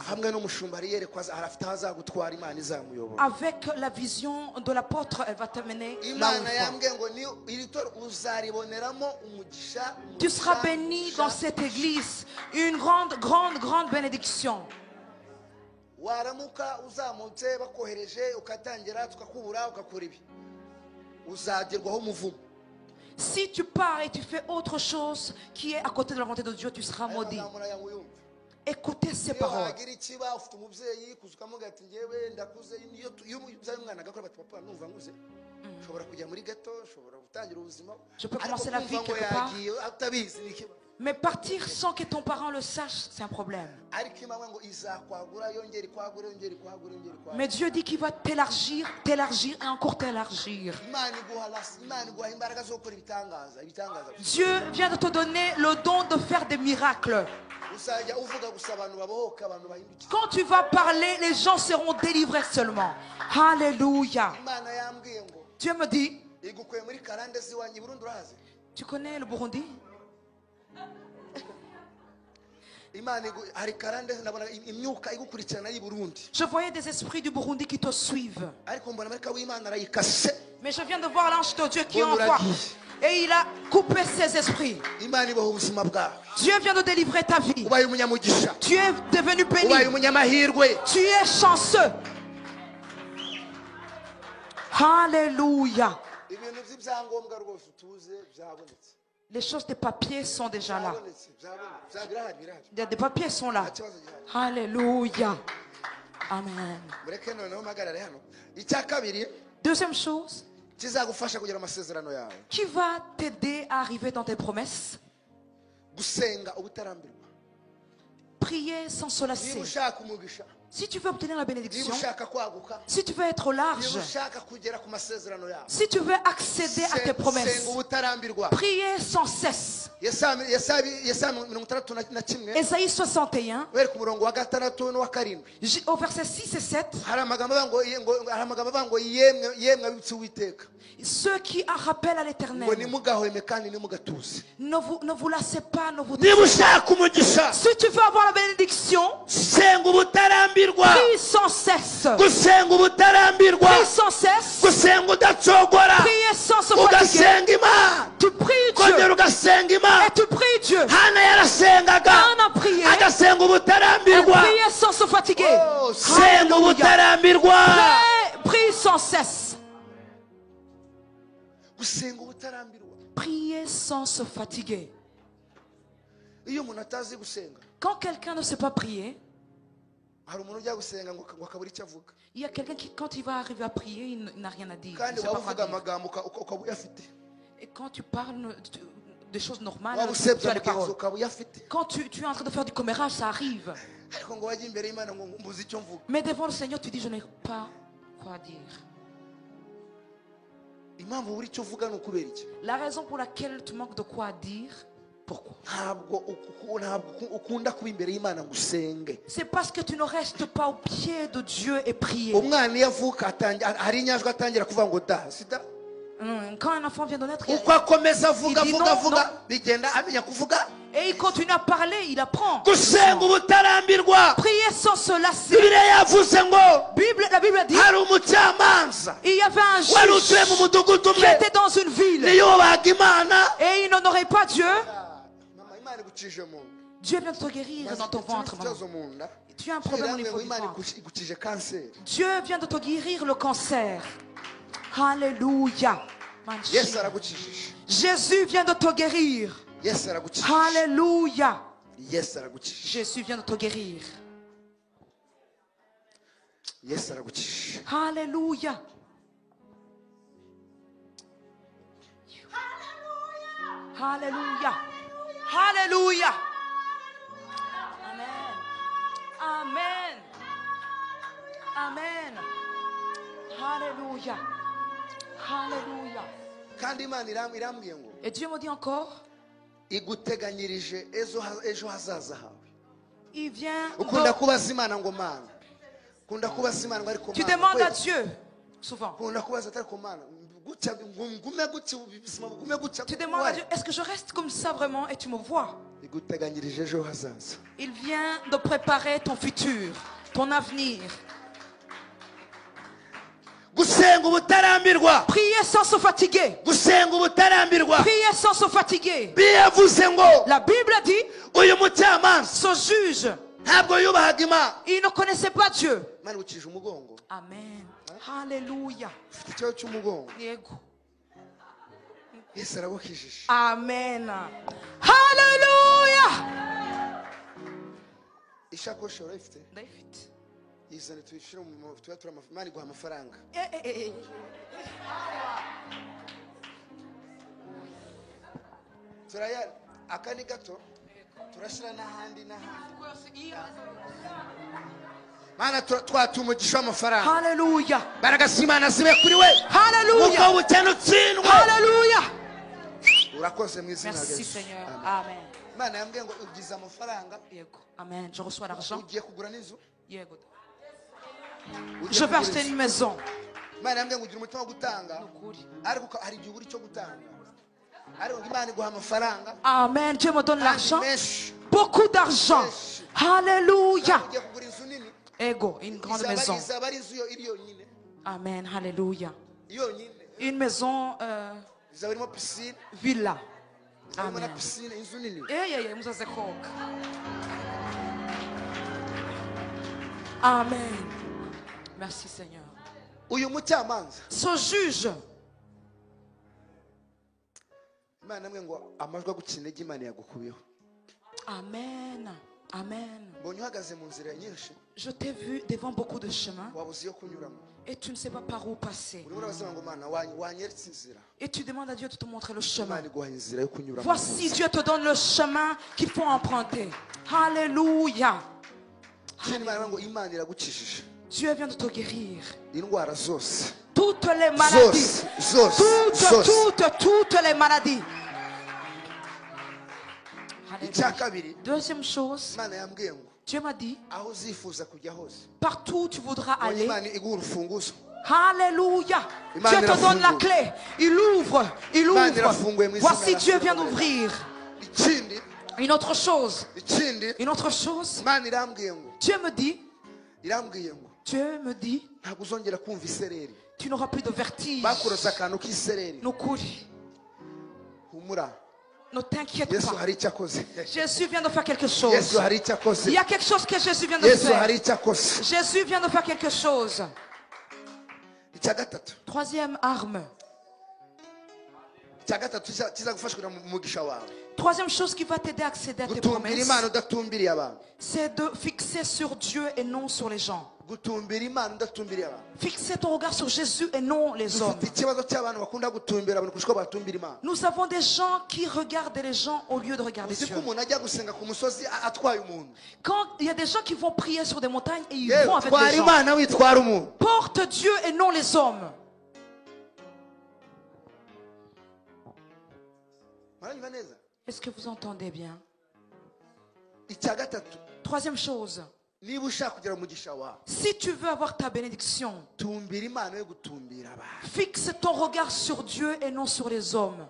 Avec la vision de l'apôtre, elle va t'amener là où tu seras béni dans cette église. Une grande bénédiction. waramuka uzamutse bakohereje ukatangira tukakubura ukakora ibi uzagerwaho umuvumo. Si tu pars et tu fais autre chose qui est à côté de la volonté de Dieu, tu seras maudit. Écoutez ces paroles. Je peux commencer la vie quelque part, mais partir sans que ton parent le sache, c'est un problème. Mais Dieu dit qu'il va t'élargir, t'élargir et encore t'élargir. Dieu vient de te donner le don de faire des miracles. Quand tu vas parler, les gens seront délivrés seulement. Alléluia. Dieu me dit, tu connais le Burundi? Je voyais des esprits du Burundi qui te suivent. Mais je viens de voir l'ange de Dieu qui envoie. Et il a coupé ses esprits. Dieu vient de délivrer ta vie. Tu es devenu béni. Tu es chanceux. Alléluia. Les choses des papiers sont déjà là. Des papiers sont là. Alléluia. Amen. Deuxième chose qui va t'aider à arriver dans tes promesses. Prier sans se lasser. Si tu veux obtenir la bénédiction, si tu veux être large, si tu veux accéder à tes promesses, priez sans cesse. Ésaïe 61, au verset 6 et 7, ceux qui en rappellent à l'Éternel, ne vous lassez pas, ne vous taisez pas. Si tu veux avoir la bénédiction, prie sans cesse. Prie sans cesse. Priez sans se fatiguer. Tu pries Dieu. Et tu pries Dieu. Anna a prié. Elle priait sans se fatiguer. Prie sans cesse. Priez sans se fatiguer. Quand quelqu'un ne sait pas prier, il y a quelqu'un qui, quand il va arriver à prier, il n'a rien à dire. Et quand tu parles des choses normales, tu as les paroles. Quand tu es en train de faire du commérage, ça arrive. Mais devant le Seigneur, tu dis, je n'ai pas quoi dire. La raison pour laquelle tu manques de quoi dire, pourquoi? C'est parce que tu ne restes pas au pied de Dieu et prier. Quand un enfant vient de naître, il dit non. Et il continue à parler, il apprend. Prier sans se lasser. La Bible dit, il y avait un juge qui était dans une ville et il n'honorait pas Dieu. Dieu vient de te guérir dans ton ventre, maman. Tu as un problème au niveau du ventre. Dieu vient de te guérir le cancer. Alléluia. Jésus vient de te guérir. Alléluia. Jésus vient de te guérir. Alléluia. Alléluia. Alléluia. Amen. Amen. Amen. Alléluia. Alléluia. Et Dieu me dit encore, il vient tu demandes à Dieu souvent. Tu demandes à Dieu, est-ce que je reste comme ça vraiment? Et tu me vois. Il vient de préparer ton futur, ton avenir. Priez sans se fatiguer. Priez sans se fatiguer. La Bible dit, ce juge, Il ne connaissait pas Dieu. Amen. Alléluia. Amen. Alléluia. David. Alléluia. Alléluia. Merci Seigneur. Amen. Amen. Je reçois l'argent. Je vais acheter une maison. Amen. Dieu me donne l'argent. Beaucoup d'argent. Alléluia. Ego, une grande maison. Amen. Alléluia. Une maison villa. Amen. Amen. Merci Seigneur. Ce juge. Amen. Amen. Je t'ai vu devant beaucoup de chemins et tu ne sais pas par où passer. Et tu demandes à Dieu de te montrer le chemin. Voici, Dieu te donne le chemin qu'il faut emprunter. Alléluia. Dieu vient de te guérir. Toutes les maladies. Toutes les maladies. Deuxième chose, Dieu m'a dit, partout où tu voudras aller, alléluia, Dieu te donne la clé. Il ouvre. Voici, Dieu vient d'ouvrir. Une autre chose, Dieu me dit, tu n'auras plus de vertige. Ne t'inquiète pas. Jésus vient de faire quelque chose. Il y a quelque chose que Jésus vient de faire. Jésus vient de faire quelque chose. Troisième arme. Troisième chose qui va t'aider à accéder à tes promesses, c'est de fixer sur Dieu et non sur les gens. Fixer ton regard sur Jésus et non les hommes. Nous avons des gens qui regardent les gens au lieu de regarder Dieu. Quand il y a des gens qui vont prier sur des montagnes et ils vont avec les gens. Porte Dieu et non les hommes. Est-ce que vous entendez bien? Troisième chose. Si tu veux avoir ta bénédiction, fixe ton regard sur Dieu et non sur les hommes.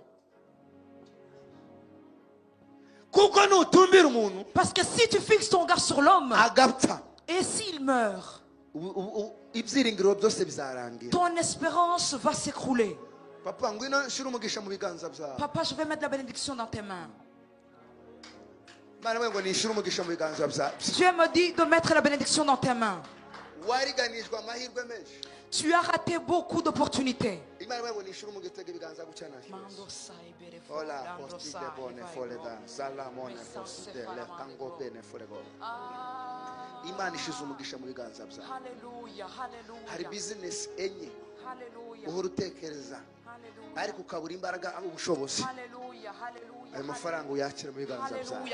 Parce que si tu fixes ton regard sur l'homme, et s'il meurt, ton espérance va s'écrouler. Papa, je vais mettre la bénédiction dans tes mains. Dieu me dit de mettre la bénédiction dans tes mains. Tu as raté beaucoup d'opportunités. Alléluia.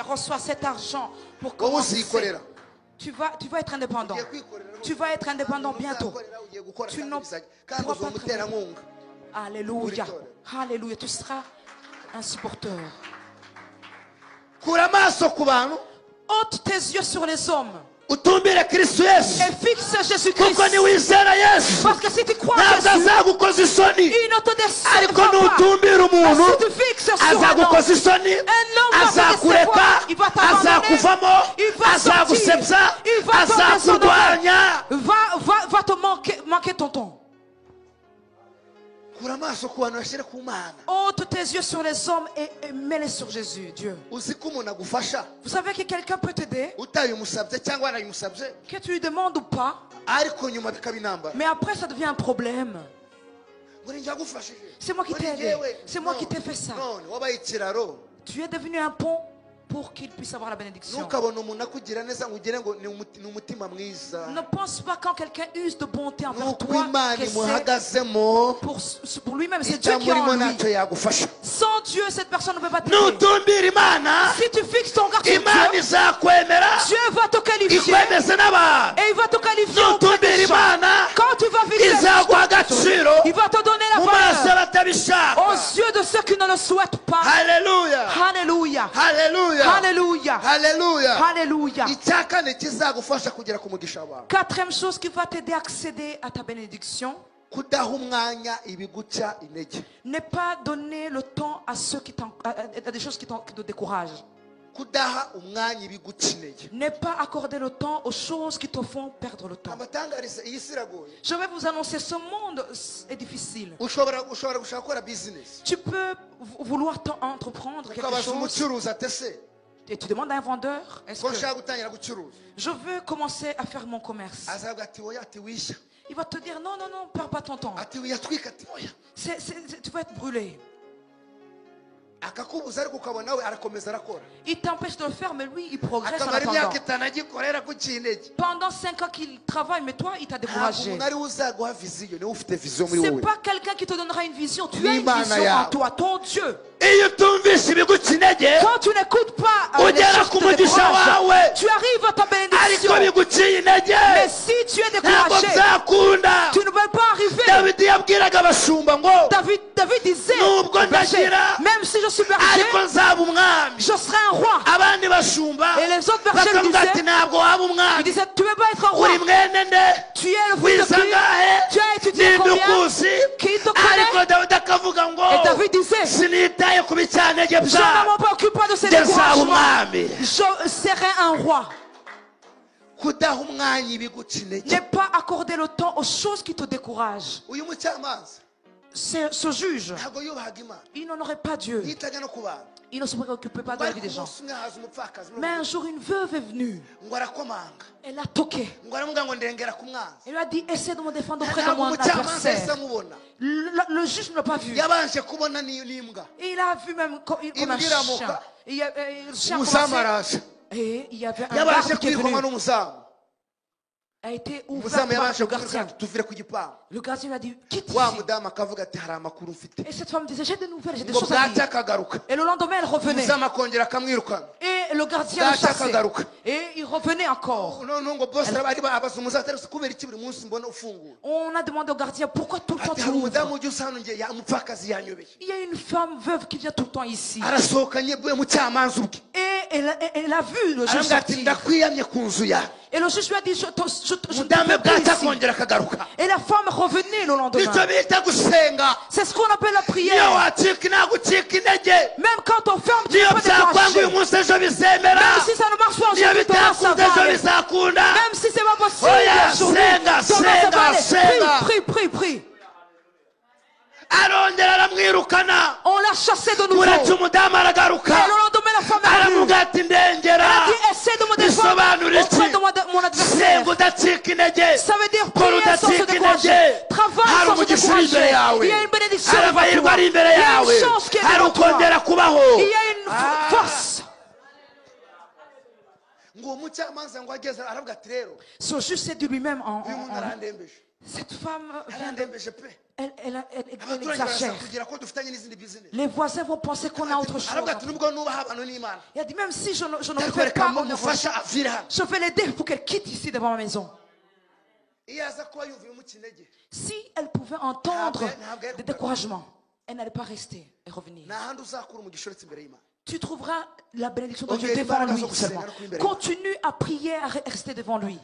Reçois cet argent pour commencer. Tu vas être indépendant. Tu vas être indépendant bientôt. Tu ne pourras pas travailler. Alléluia. Alléluia. Tu seras un supporteur. Ôte tes yeux sur les hommes. Et fixe Jésus-Christ. Parce que si tu crois en Jésus, il ne te décevra pas. Mais si tu fixes sur un homme va te décevoir, il va t'abandonner, il va sortir, il va te manquer ton temps. Ôte tes yeux sur les hommes et mets-les sur Jésus, Dieu. Vous savez que quelqu'un peut t'aider, que tu lui demandes ou pas, mais après ça devient un problème. C'est moi qui t'ai aidé, c'est moi qui t'ai fait ça. Tu es devenu un pont pour qu'il puisse avoir la bénédiction. Ne pense pas quand quelqu'un use de bonté envers toi que c'est pour lui-même, c'est Dieu qui est en lui. Sans Dieu, cette personne ne peut pas t'aider. Si tu fixes ton regard sur Dieu, Dieu va te qualifier et il va te qualifier auprès des gens. Quand tu vas vivre il va te donner la valeur aux yeux de ceux qui ne le souhaitent pas. Alléluia. Alléluia. Alléluia. Alléluia. Alléluia. Alléluia. Quatrième chose qui va t'aider à accéder à ta bénédiction, ne pas donner le temps à ceux qui à des choses qui te découragent. Ne pas accorder le temps aux choses qui te font perdre le temps. Je vais vous annoncer, ce monde est difficile. Tu peux vouloir entreprendre quelque chose et tu demandes à un vendeur, est-ce que je veux commencer à faire mon commerce? Il va te dire non, non, non, perds pas ton temps. Tu vas être brûlé. Il t'empêche de le faire, mais lui, il progresse en attendant. Pendant 5 ans qu'il travaille, mais toi, il t'a découragé. C'est pas quelqu'un qui te donnera une vision. Tu as une vision en toi, ton Dieu. Quand tu n'écoutes pas les choses qui te découragent, tu arrives à ta bénédiction. Mais si tu es découragé, tu ne peux pas arriver. David disait, même si je suis berger, je serai un roi. Et les autres bergers lui disaient, tu ne peux pas être un roi. Tu es le fils de qui? Tu as étudié combien? Qui te connaît? Et David disait, je ne me préoccupe pas de ces découragements. Je serai un roi. Ne pas accorder le temps aux choses qui te découragent. Ce juge, il n'en aurait pas Dieu. Il ne se préoccupait pas de la vie des gens. Mais un jour, une veuve est venue. Elle a toqué. Elle lui a dit, essaie de me défendre auprès de mon adversaire. Le juge ne l'a pas vu. Et il a vu même comme un chien. Et il y avait un garde qui est venu. A été ouvert par le gardien. Le gardien lui a dit, quitte ici. Et cette femme disait, j'ai des nouvelles, j'ai des choses à dire. Et le lendemain, elle revenait. Et le gardien le chassait. Et il revenait encore. On a demandé au gardien, pourquoi tout le temps tu ouvres? Il y a une femme veuve qui vient tout le temps ici. Et elle a vu le juge sortir. Et le juge lui a dit, je te ici. Et la femme revenait le lendemain. C'est ce qu'on appelle la prière. Même quand on ferme, tu peux te décourager. Même si ça ne marche pas aujourd'hui, même si c'est pas possible aujourd'hui, prie. On l'a chassé de nouveau. Et le lendemain, la femme est venue. Elle a dit, essaie de me défendre auprès de mon adversaire. Ça veut dire prier sans se décourager. Travaille sans se décourager. Il y a une bénédiction devant toi. Il y a une chance qui est devant toi. Il y a une force. Ce juge s'est dit lui-même cette femme elle exagère. Les voisins vont penser qu'on a autre chose. Il a dit, même si je ne le fais pas, je vais l'aider pour qu'elle quitte ici devant ma maison. Si elle pouvait entendre des découragements, elle n'allait pas rester et revenir. Tu trouveras la bénédiction de Dieu devant lui seulement. Continue à prier, à rester devant lui.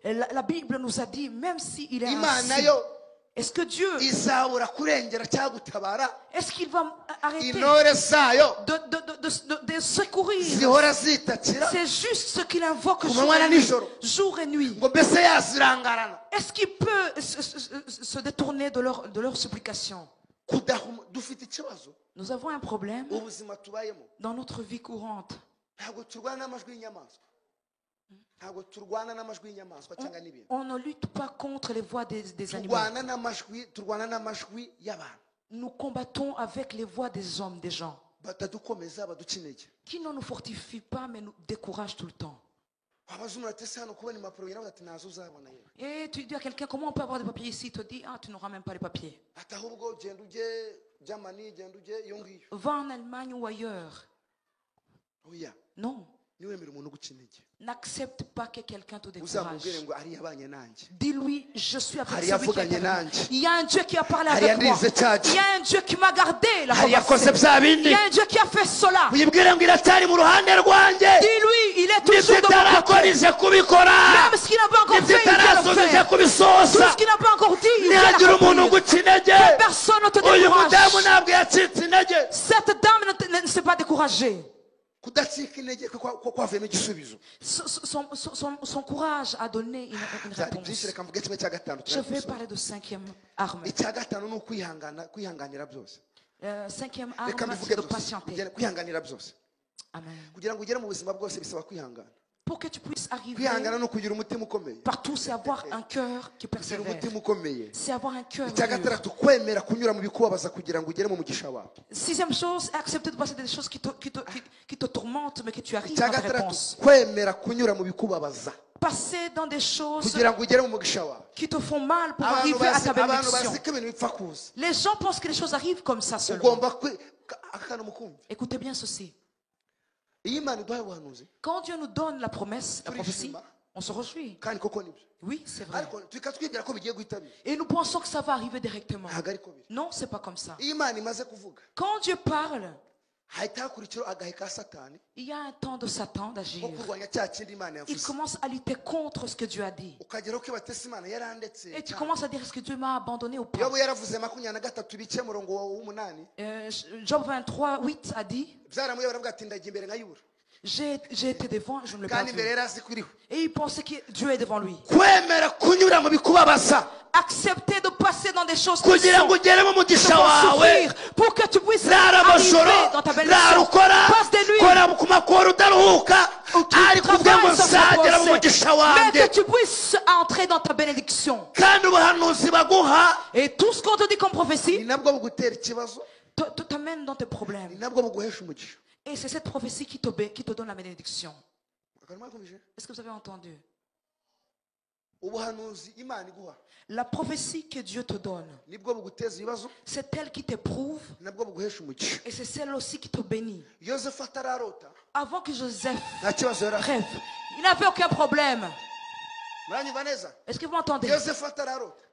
La Bible nous a dit, même s'il est ainsi, Est-ce que Dieu, est-ce qu'il va arrêter de secourir? C'est juste ce qu'il invoque jour et nuit. Est-ce qu'il peut se détourner de leurs supplications? Nous avons un problème dans notre vie courante. On ne lutte pas contre les voix des animaux. Nous combattons avec les voix des hommes, des gens, qui ne nous fortifient pas mais nous découragent tout le temps. Et tu dis à quelqu'un, comment on peut avoir des papiers ici? Il te dit, ah, tu n'auras même pas les papiers. Va en Allemagne ou ailleurs. Non. N'accepte pas que quelqu'un te décourage. Dis-lui, je suis avec celui qui est avec moi. Il y a un Dieu qui a parlé avec moi. Il y a un Dieu qui m'a gardé la conversation. Il y a un Dieu qui a fait cela. Dis-lui, il est toujours de mon côté. Même ce qu'il n'a pas encore fait, il va le faire. Tout ce qu'il n'a pas encore dit, il va l'accomplir. Que personne ne te décourage. Cette dame ne s'est pas découragée. Son courage a donné une réponse. Je vais parler de cinquième arme. Cinquième arme, c'est de patienter. Amen. Pour que tu puisses arriver partout, c'est avoir un cœur qui persévère. C'est avoir un cœur dur. Sixième chose, accepter de passer des choses qui te tourmentent, mais que tu arrives à ta réponse. Passer dans des choses qui te font mal pour arriver à ta bénédiction. Les gens pensent que les choses arrivent comme ça seulement. Écoutez bien ceci. Quand Dieu nous donne la promesse, la prophétie, on se réjouit. Oui, c'est vrai. Et nous pensons que ça va arriver directement. Non, c'est pas comme ça. Quand Dieu parle, il y a un temps de Satan d'agir. Il commence à lutter contre ce que Dieu a dit. Et tu commences à dire, est-ce que Dieu m'a abandonné ou pas? Job 23, 8 a dit, j'ai été devant, je ne l'ai pas vu. Et il pensait que Dieu est devant lui. Accepter de passer dans des choses qui te font souffrir pour que tu puisses arriver dans ta bénédiction. Passe des nuits où tu travailles sans reposer, mais que tu puisses entrer dans ta bénédiction. Et tout ce qu'on te dit comme prophétie t'amène dans tes problèmes. Et c'est cette prophétie qui te donne la bénédiction. Est-ce que vous avez entendu? La prophétie que Dieu te donne, c'est elle qui t'éprouve et c'est celle aussi qui te bénit. Avant que Joseph rêve, il n'avait aucun problème. Est-ce que vous m'entendez?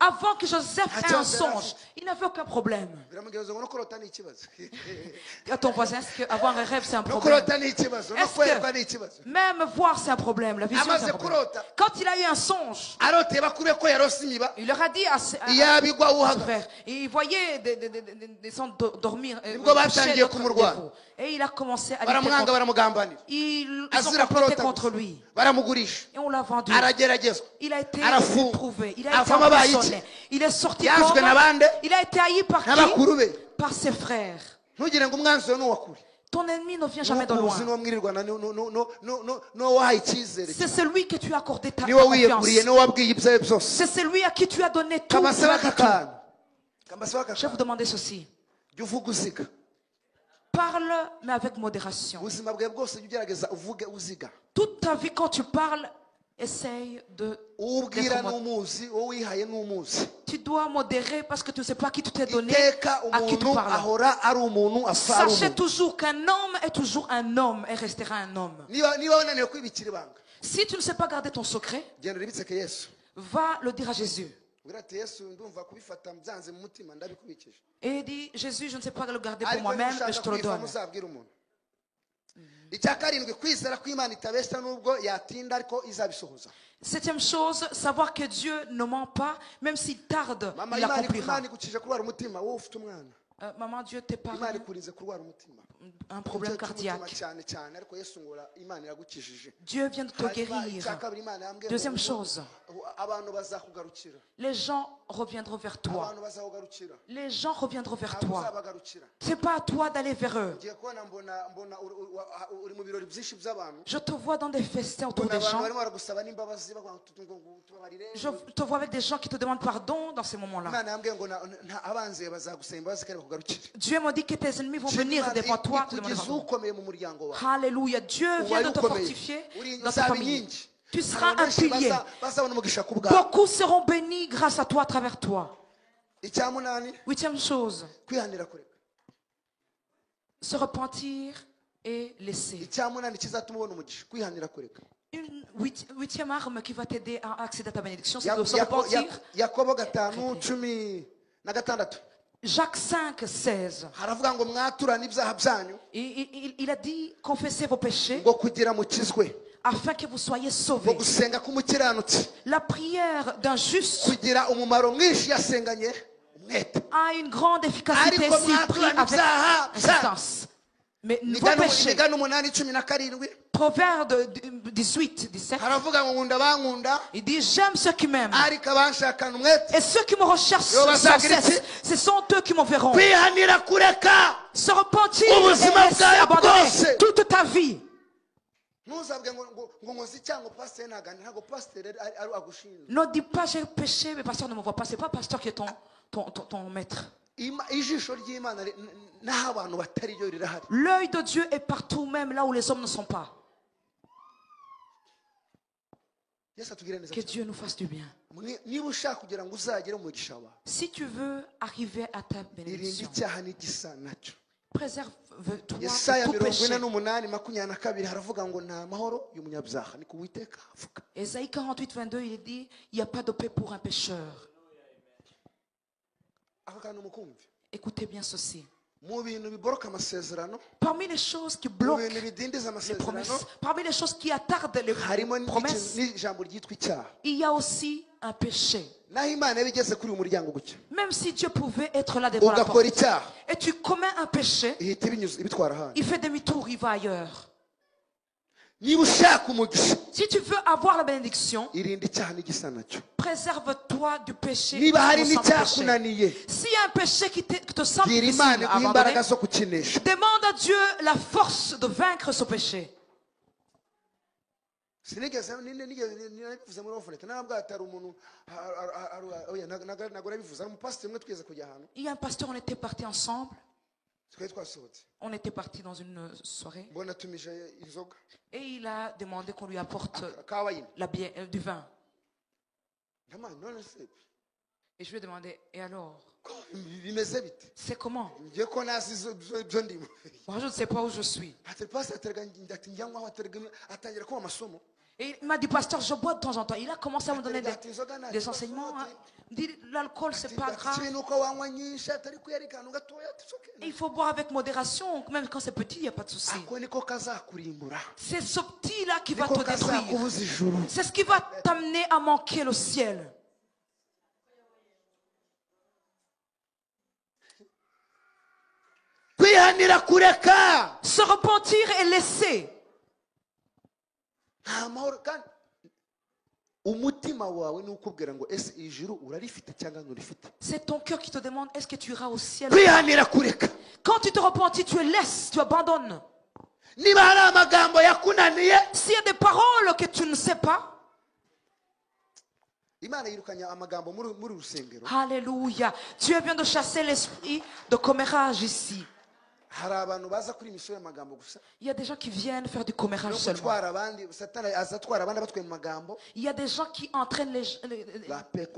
Avant que Joseph ait un songe, il n'avait aucun problème. À ton voisin, est-ce qu'avoir un rêve c'est un problème? Est-ce que même voir c'est un problème? La vision c'est un problème. Quand il a eu un songe, il leur a dit à ses frères, et il voyait des sons dormir, et il a commencé à lutter contre lui. Ils ont comploté contre lui. Et on l'a vendu. Il a été éprouvé. Il a été emprisonné. Il est sorti comme... Il a été haï par qui? Par ses frères. Ton ennemi ne vient jamais de loin. C'est celui que tu as accordé ta confiance. C'est celui à qui tu as donné tout. Je vais vous demander ceci. Parle, mais avec modération. Toute ta vie, quand tu parles, essaye de tu dois modérer parce que tu ne sais pas qui tu t'es donné, à qui tu parles. Sachez toujours qu'un homme est toujours un homme et restera un homme. Si tu ne sais pas garder ton secret, va le dire à Jésus. Et dit, Jésus, je ne sais pas le garder pour moi-même, je te le donne. Septième chose, savoir que Dieu ne ment pas, même s'il tarde, il l'accomplira. Maman, Dieu t'épargne un problème cardiaque. Dieu vient de te guérir. Deuxième chose, les gens reviendront vers toi. Les gens reviendront vers toi. Ce n'est pas à toi d'aller vers eux. Je te vois dans des festins autour des gens. Je te vois avec des gens qui te demandent pardon dans ces moments-là. Dieu m'a dit que tes ennemis vont venir devant toi te demander pardon. Alléluia. Dieu vient de te fortifier dans ta famille. Tu seras un pilier. Beaucoup seront bénis grâce à toi, à travers toi. Huitième chose, se repentir et laisser. Une huitième arme qui va t'aider à accéder à ta bénédiction, c'est de se repentir. Jacques 5, 16. Il a dit, confessez vos péchés afin que vous soyez sauvés. La prière d'un juste a une grande efficacité s'il prie avec insistance. Mais vos péchés, Proverbe 18, 17, il dit, j'aime ceux qui m'aiment et ceux qui me recherchent sans cesse, ce sont eux qui me verront. Se repentir et laisser abandonner toute ta vie. Ne dis pas j'ai péché, mais pasteur ne me voit pas. Ce n'est pas pasteur qui est ton maître. L'œil de Dieu est partout, même là où les hommes ne sont pas. Que Dieu nous fasse du bien. Si tu veux arriver à ta bénédiction, préserve-toi de tout péché. Ésaïe 48, 22, il dit, il n'y a pas de paix pour un pécheur. Écoutez bien ceci. Parmi les choses qui bloquent les promesses, parmi les choses qui attardent les promesses, il y a aussi un péché. Même si Dieu pouvait être là devant la porte et tu commets un péché, il fait demi-tour, il va ailleurs. Si tu veux avoir la bénédiction, préserve-toi du péché. S'il y a un péché qui te semble difficile à abandonner, demande à Dieu la force de vaincre ce péché. Il y a un pasteur, on était partis ensemble. On était partis dans une soirée et il a demandé qu'on lui apporte du vin. Et je lui ai demandé, et alors? C'est comment? Moi, je ne sais pas où je suis. Et il m'a dit, pasteur, je bois de temps en temps. Il a commencé à me donner des enseignements. Hein. Il dit, l'alcool, c'est pas grave. Il faut boire avec modération. Même quand c'est petit, il n'y a pas de souci. C'est ce petit-là qui va te détruire. C'est ce qui va t'amener à manquer le ciel. Se repentir et laisser. C'est ton cœur qui te demande, est-ce que tu iras au ciel? Quand tu te repentis, tu laisses, tu abandonnes. S'il y a des paroles que tu ne sais pas, alléluia, Dieu vient de chasser l'esprit de commérage ici. Il y a des gens qui viennent faire du commérage seulement. Il y a des gens qui entraînent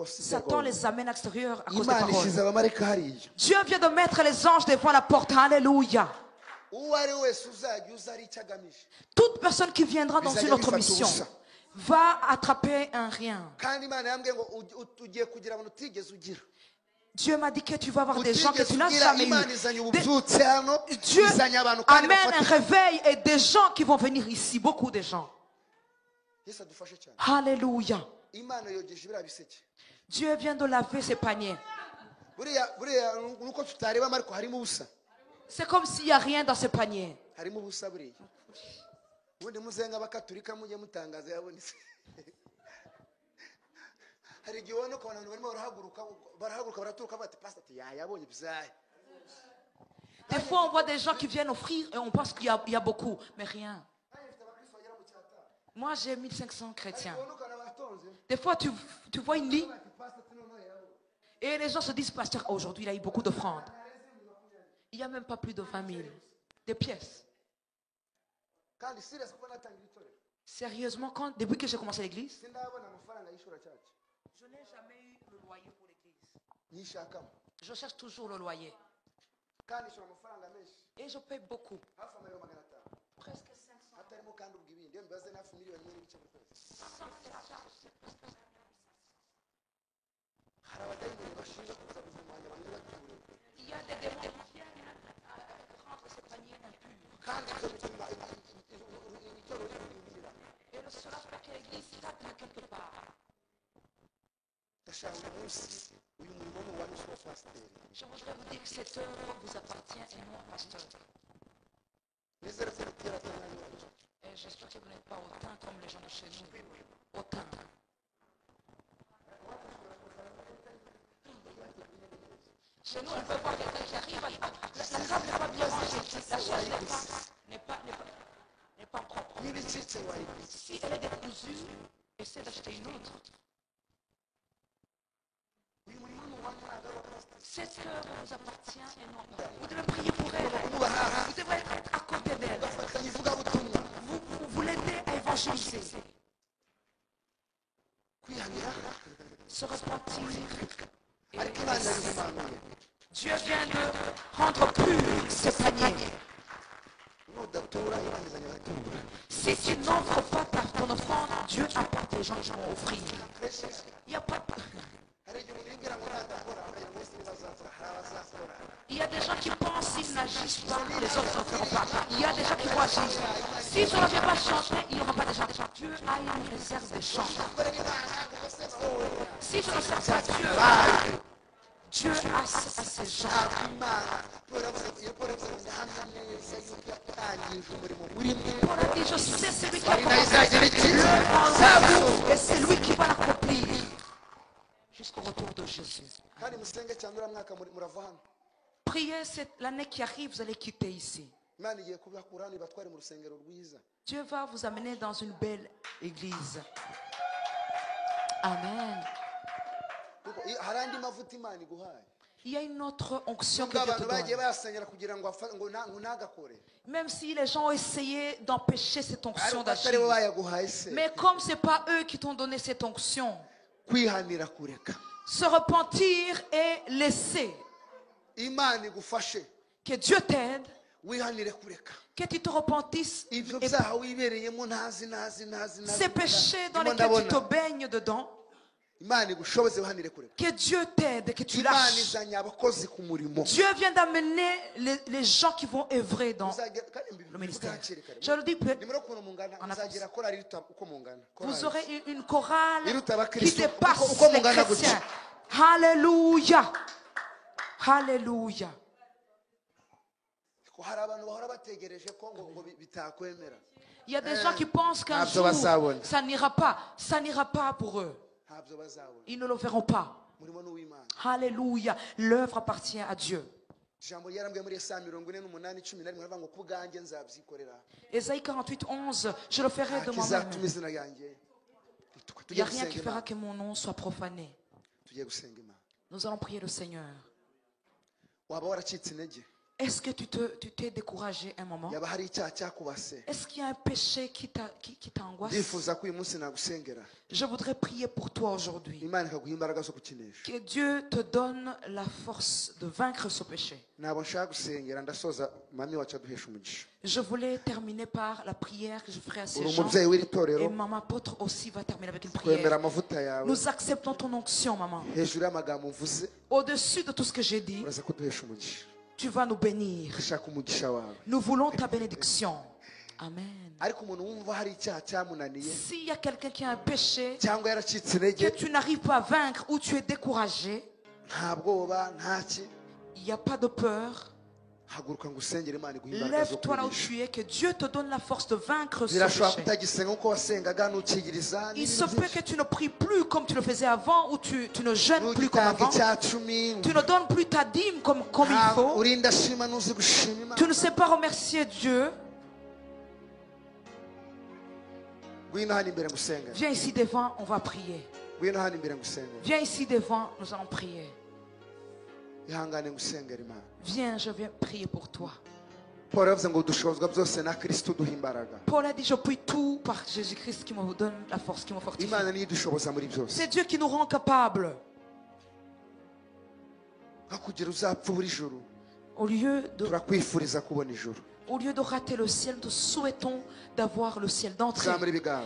Satan les amène à l'extérieur à cause des paroles. Dieu vient de mettre les anges devant la porte. Alléluia. Toute personne qui viendra dans une autre mission va attraper un rien. Dieu m'a dit que tu vas avoir des gens que tu n'as jamais eu. Dieu amène un réveil et des gens qui vont venir ici, beaucoup de gens. Alléluia. Dieu vient de laver ses paniers. C'est comme s'il n'y a rien dans ces paniers. Des fois, on voit des gens qui viennent offrir et on pense qu'il y a beaucoup, mais rien. Moi, j'ai 1500 chrétiens. Des fois, tu vois une ligne et les gens se disent, pasteur, aujourd'hui, il a eu beaucoup d'offrandes. Il n'y a même pas plus de 20 000. Des pièces. Sérieusement, depuis que j'ai commencé l'église, je n'ai jamais eu le loyer pour l'église. Je cherche toujours le loyer. Et je paye beaucoup. Presque 500. Il y a des démons qui viennent rendre ces paniers impurs. Et cela fait que l'église stagne quelque part. Je voudrais vous dire que cette œuvre vous appartient et non au pasteur. Et j'espère que vous n'êtes pas hautain comme les gens de chez nous. Hautain. Chez nous, on peut voir quelqu'un qui arrive, la table n'est pas bien rangée, la chaise n'est pas propre. Si elle est décousue, essaie d'acheter une autre. Cette œuvre vous appartient et non. Vous devez prier pour elle. Vous devez être à côté d'elle. Vous l'aidez à évangéliser. Se repentir. Dieu vient de rendre pur ses paniers. Si tu n'offres pas ton offrande, Dieu apporte des gens qui vont offrir. Il n'y a pas de... Il y a des gens qui pensent s'ils n'agissent pas, les autres ne feront pas. Il y a des gens qui vont agir. Si je ne viens pas chanter, il n'y aura pas de chants. Dieu a une réserve de chants. Si je ne sers pas Dieu a ses gens. Paul a dit, je sais celui qui a commencé l'œuvre et c'est lui qui va l'accomplir jusqu'au retour de Jésus. Priez l'année qui arrive, vous allez quitter ici. Dieu va vous amener dans une belle église. Amen. Il y a une autre onction que Dieu te donne. Même si les gens ont essayé d'empêcher cette onction d'agir. Mais comme ce n'est pas eux qui t'ont donné cette onction, se repentir et laisser que Dieu t'aide, que tu te repentisses ces péchés dans lesquels tu te baignes dedans, que Dieu t'aide, que tu lâches. Dieu vient d'amener les gens qui vont œuvrer dans le ministère. Je le dis en avance. Vous aurez une chorale qui dépasse les chrétiens. Alléluia. Alléluia. Il y a des gens qui pensent qu'un jour ça n'ira pas. Ça n'ira pas pour eux. Ils ne le verront pas. Alléluia. L'œuvre appartient à Dieu. Ésaïe 48, 11. Je le ferai de moi-même. Il n'y a rien qui fera que mon nom soit profané. Nous allons prier le Seigneur. Est-ce que tu t'es découragé un moment? Est-ce qu'il y a un péché qui t'angoisse? Je voudrais prier pour toi aujourd'hui. Que Dieu te donne la force de vaincre ce péché. Je voulais terminer par la prière que je ferai à ces gens. Et maman apôtre aussi va terminer avec une prière. Nous acceptons ton onction, maman. Au-dessus de tout ce que j'ai dit, tu vas nous bénir. Nous voulons ta bénédiction. Amen. S'il y a quelqu'un qui a un péché que tu n'arrives pas à vaincre ou tu es découragé, il n'y a pas de peur. Lève-toi là où tu es, que Dieu te donne la force de vaincre ce péché. Il se peut que tu ne pries plus comme tu le faisais avant, ou tu ne jeûnes plus comme avant. Tu ne donnes plus ta dîme comme il faut. Tu ne sais pas remercier Dieu. Viens ici devant, on va prier. Viens ici devant, nous allons prier. Viens, je viens prier pour toi. Paul a dit, je prie tout par Jésus-Christ qui me donne la force, qui me fortifie. C'est Dieu qui nous rend capables. Au lieu de rater le ciel, nous souhaitons d'avoir le ciel d'entrée.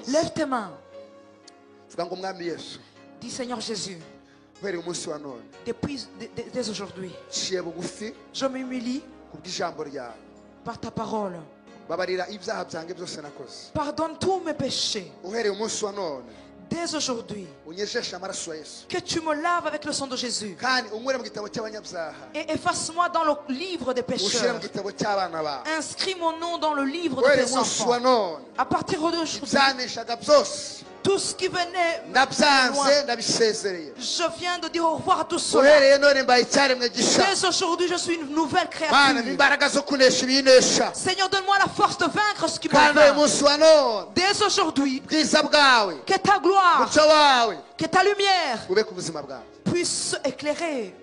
Lève tes mains. Dis, Seigneur Jésus, dès aujourd'hui, je m'humilie par ta parole. Pardonne tous mes péchés. Dès aujourd'hui, que tu me laves avec le sang de Jésus et efface-moi dans le livre des pécheurs. Inscris mon nom dans le livre de tes enfants. À partir d'aujourd'hui, tout ce qui venait loin, je viens de dire au revoir à tout cela. Dès aujourd'hui, je suis une nouvelle créature. Seigneur, donne-moi la force de vaincre ce qui me vainc. Dès aujourd'hui, que ta gloire, que ta lumière puisse éclairer.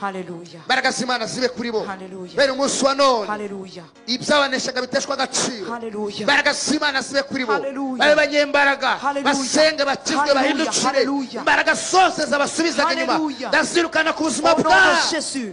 Alléluia. Alléluia. Alléluia. Jésus.